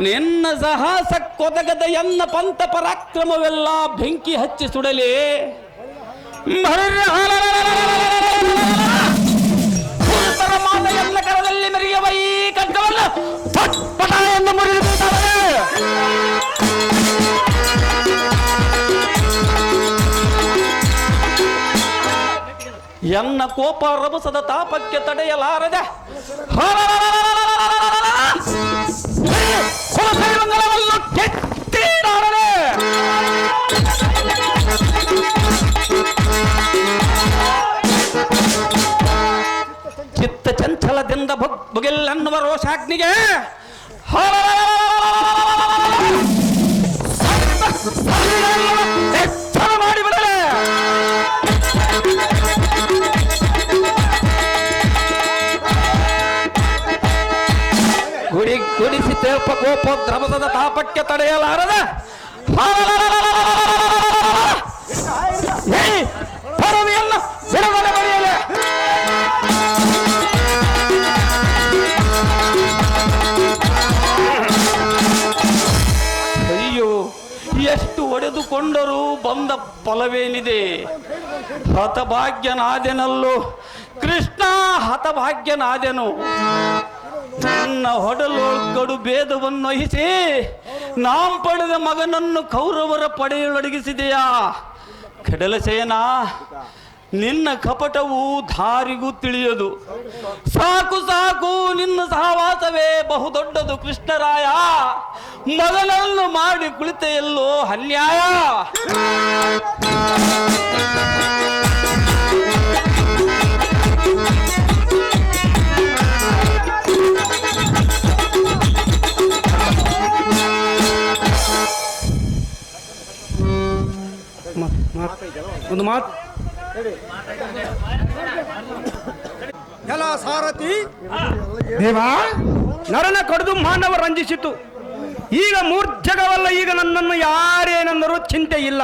ನಿನ್ನ ಸಾಹಸಕ್ಕೊದಗದ ಎನ್ನ ಪಂಥ ಪರಾಕ್ರಮವೆಲ್ಲ ಬೆಂಕಿ ಹಚ್ಚಿ ಸುಡಲೇ. ಎಲ್ಲ ಕರದಲ್ಲಿ ಮೆರೆಯುವ ಈ ಖಡ್ಗವನ್ನು ಪಟ್ ಪಟ ಎಂದು ಮುರಿದುಬಿಡುತ್ತಾರೆ. ಎನ್ನ ಕೋಪ ರಭಸದ ತಾಪಕ್ಕೆ ತಡೆಯಲಾರದೆ ಕುಲಸೈವಂಗಲವನ್ನು ಕೆತ್ತಿಡಾರದೆ. ಚಿತ್ತ ಚಂಚಲದಿಂದ ಬುಗಿಲ್ಲನ್ನುವ ರೋಷಾಗ್ನಿಗೆ ಎಚ್ಚರ ಮಾಡಿಬಿಡಲೆ. ಗುಡಿಸಿ ತೇಲ್ಪ ಕೋಪ ದ್ರವಸದ ತಾಪಕ್ಕೆ ತಡೆಯಲಾರದ ಪರವಿಯನ್ನು ಬಿಡುಗಡೆ ಬರೆಯಲೆ. ಅಯ್ಯೋ, ಎಷ್ಟು ಒಡೆದುಕೊಂಡರೂ ಬಂದ ಫಲವೇನಿದೆ? ಹತಭಾಗ್ಯನಾದೆನಲ್ಲೋ ಕೃಷ್ಣ, ಹತಭಾಗ್ಯನಾದೆನು. ನನ್ನ ಹೊಡಲೊಳಗಡು ಭೇದವನ್ನು ವಹಿಸಿ ನಾಂ ಪಡೆದ ಮಗನನ್ನು ಕೌರವರ ಪಡೆಯೊಳಗಿಸಿದೆಯಾ? ಕಡಲಸೇನ, ನಿನ್ನ ಕಪಟವು ದಾರಿಗೂ ತಿಳಿಯದು. ಸಾಕು ಸಾಕು, ನಿನ್ನ ಸಹವಾಸವೇ ಬಹುದೊಡ್ಡದು ಕೃಷ್ಣರಾಯ. ಮಗನನ್ನು ಮಾಡಿ ಕುಳಿತೆಯಲ್ಲೋ ಅನ್ಯಾಯ. ಒಂದು ಮಾತು ಎಲ್ಲ ಸಾರಥಿ ದೇವಾ, ನರನ ಕಡಿದು ಮಾನವ ರಂಜಿಸಿತು. ಈಗ ಮೂರ್ಛಗವಲ್ಲ, ಈಗ ನನ್ನನ್ನು ಯಾರೇನೆಂದರೂ ಚಿಂತೆ ಇಲ್ಲ.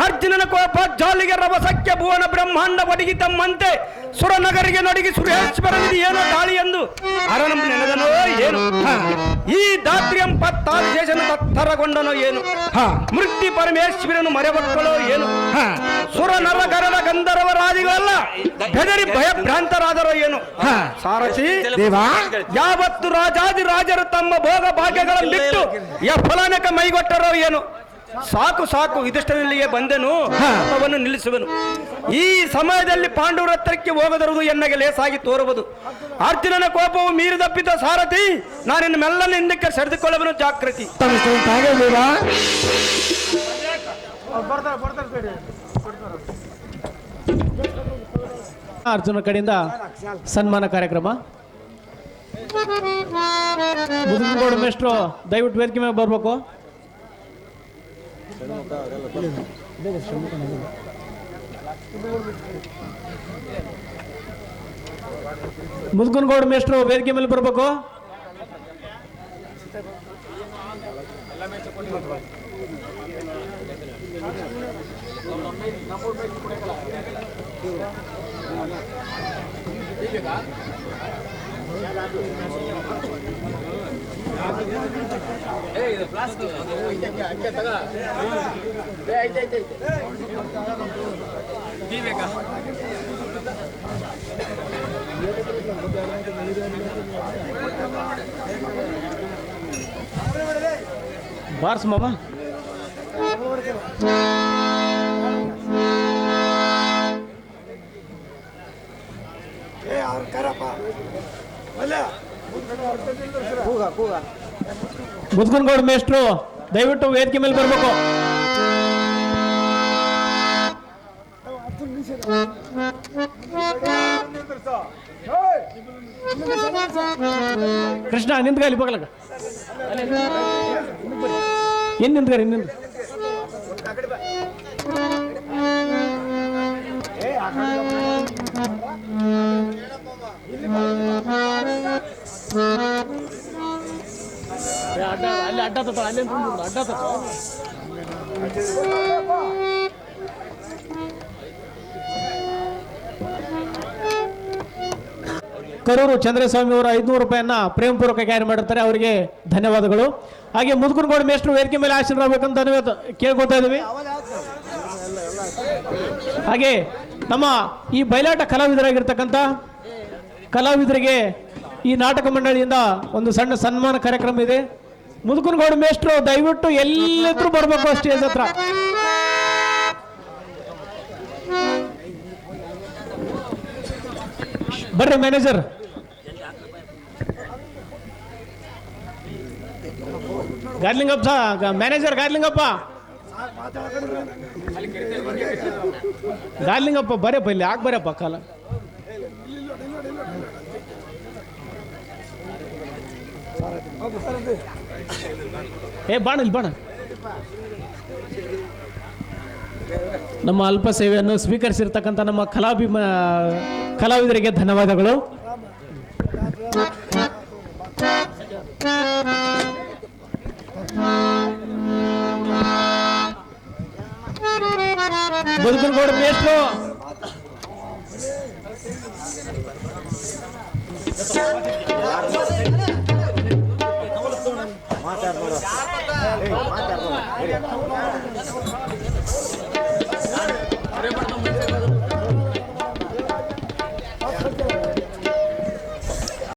ಅರ್ಜುನನ ಕೋಪ ಜಾಲಿಗೆ ರಭಸಕ್ಕೆ ಭುವನ ಬ್ರಹ್ಮಾಂಡ ಒಡಗಿ ತಮ್ಮಂತೆ ಸುರನಗರಿಗೆ ನಡಗಿ ಸುರೇಶ್ವರನಿಗೆ ಏನೋ ದಾಳಿ ಎಂದು ಅರನಂ ನೆನೆದನೋ ಏನು? ಈ ದಾತ್ರಿ ಎಂಪತ್ತಾದೇಶನ ತತ್ತರಗೊಂಡನೋ ಏನು? ಮೃತ್ಯು ಪರಮೇಶ್ವರನು ಮರೆಬಟ್ಟಳೋ ಏನು? ಸುರ ನರ ಗರಡ ಗಂಧರ್ವ ರಾಜಿಗಳೆಲ್ಲ ಬೆದರಿ ಭಯಭ್ರಾಂತರಾದರೋ ಏನು? ಸಾರಥಿ ದೇವಾ, ಯಾವತ್ತು ರಾಜಾದಿ ರಾಜರು ತಮ್ಮ ಭೋಗ ಭಾಗ್ಯಗಳನ್ನು ಬಿಟ್ಟು ಫಲಾನಕ ಮೈಗೊಟ್ಟರೋ ಏನು? ಸಾಕು ಸಾಕು, ಇದಿಷ್ಟರಲ್ಲಿಯೇ ಬಂದೆನು, ಅವನು ನಿಲ್ಲಿಸುವನು. ಈ ಸಮಯದಲ್ಲಿ ಪಾಂಡವರ ಹತ್ರಕ್ಕೆ ಹೋಗದಿರುವುದು ಎನ್ನಗೆ ಲೇಸಾಗಿ ತೋರುವುದು. ಅರ್ಜುನನ ಕೋಪವು ಮೀರಿದಪ್ಪಿದ ಸಾರಥಿ, ನಾನಿನ್ನು ಮೆಲ್ಲನೆ ಹಿಂದಕ್ಕೆ ಸರಿದುಕೊಳ್ಳುವನು. ಜಾಗೃತಿ. ಅರ್ಜುನ ಕಡೆಯಿಂದ ಸನ್ಮಾನ ಕಾರ್ಯಕ್ರಮ. ಮುದುಗನಗೌಡ ಮೇಷ್ಟ್ರು ದಯವಿಟ್ಟು ವೇದಿಕೆ ಮೇಲೆ ಬರಬೇಕು. ಮುದುಗನಗೌಡ ಮೇಷ್ಟ್ರು ವೇದಿಕೆ ಮೇಲೆ ಬರಬೇಕು. ಬಾರ್ಸ್ ಮಾಮ. ಮುದ್ಕನಗೌಡ ಮೇಷ್ಟ್ರು ದಯವಿಟ್ಟು ವೇದಿಕೆ ಮೇಲೆ ಬರಬೇಕು. ಕೃಷ್ಣ ನಿಂತ್ಗಾಲಿ ಬಗಲಗ ಏನ್ ನಿಂತ್ಗಾರಿ ನಿಂತ ಅಲ್ಲಿ ಅಡ್ಡ ತತ್ತ ಅಲ್ಲಿ ಅಡ್ಡ ತತ್ತ ಕರೂರು ಚಂದ್ರಸ್ವಾಮಿ ಅವರು 500 ರೂಪಾಯಿಯನ್ನ ಪ್ರೇಮಪೂರ್ವಕ ಕ್ಯಾರಿ ಮಾಡಿರ್ತಾರೆ, ಅವರಿಗೆ ಧನ್ಯವಾದಗಳು. ಹಾಗೆ ಮುದುಕನಗೌಡ ಮೇಷ್ಟ್ರು ವೇದಿಕೆ ಮೇಲೆ ಆಶೀರ್ವಾದಬೇಕಂತ ಧನ್ಯವಾದ ಕೇಳ್ಕೊತಾ ಇದ್ದೀವಿ. ಹಾಗೆ ನಮ್ಮ ಈ ಬಯಲಾಟ ಕಲಾವಿದರಾಗಿರ್ತಕ್ಕಂಥ ಕಲಾವಿದರಿಗೆ ಈ ನಾಟಕ ಮಂಡಳಿಯಿಂದ ಒಂದು ಸಣ್ಣ ಸನ್ಮಾನ ಕಾರ್ಯಕ್ರಮ ಇದೆ. ಮುದುಕನಗೌಡ ಮೇಷ್ಟ್ರು ದಯವಿಟ್ಟು ಎಲ್ಲಿದ್ರು ಬರಬೇಕು ಸ್ಟೇಜ್ ಹತ್ರ. ಬರ್ರಿ ಮ್ಯಾನೇಜರ್. ಗಾರ್ಲಿಂಗಪ್ಪ ಮ್ಯಾನೇಜರ್ ಗಾರ್ಲಿಂಗಪ್ಪ ಬರಪ್ಪ ಇಲ್ಲಿ ಯಾಕೆ ಬರಪ್ಪ ಕಾಲ. ಬಾಣ ಇಲ್ಲಿ ಬಾಣ. ನಮ್ಮ ಅಲ್ಪ ಸೇವೆಯನ್ನು ಸ್ವೀಕರಿಸಿರ್ತಕ್ಕಂಥ ನಮ್ಮ ಕಲಾವಿದರಿಗೆ ಧನ್ಯವಾದಗಳು. ಬದುಕನಗೌಡ ಮೇಷ್ಟ್ರು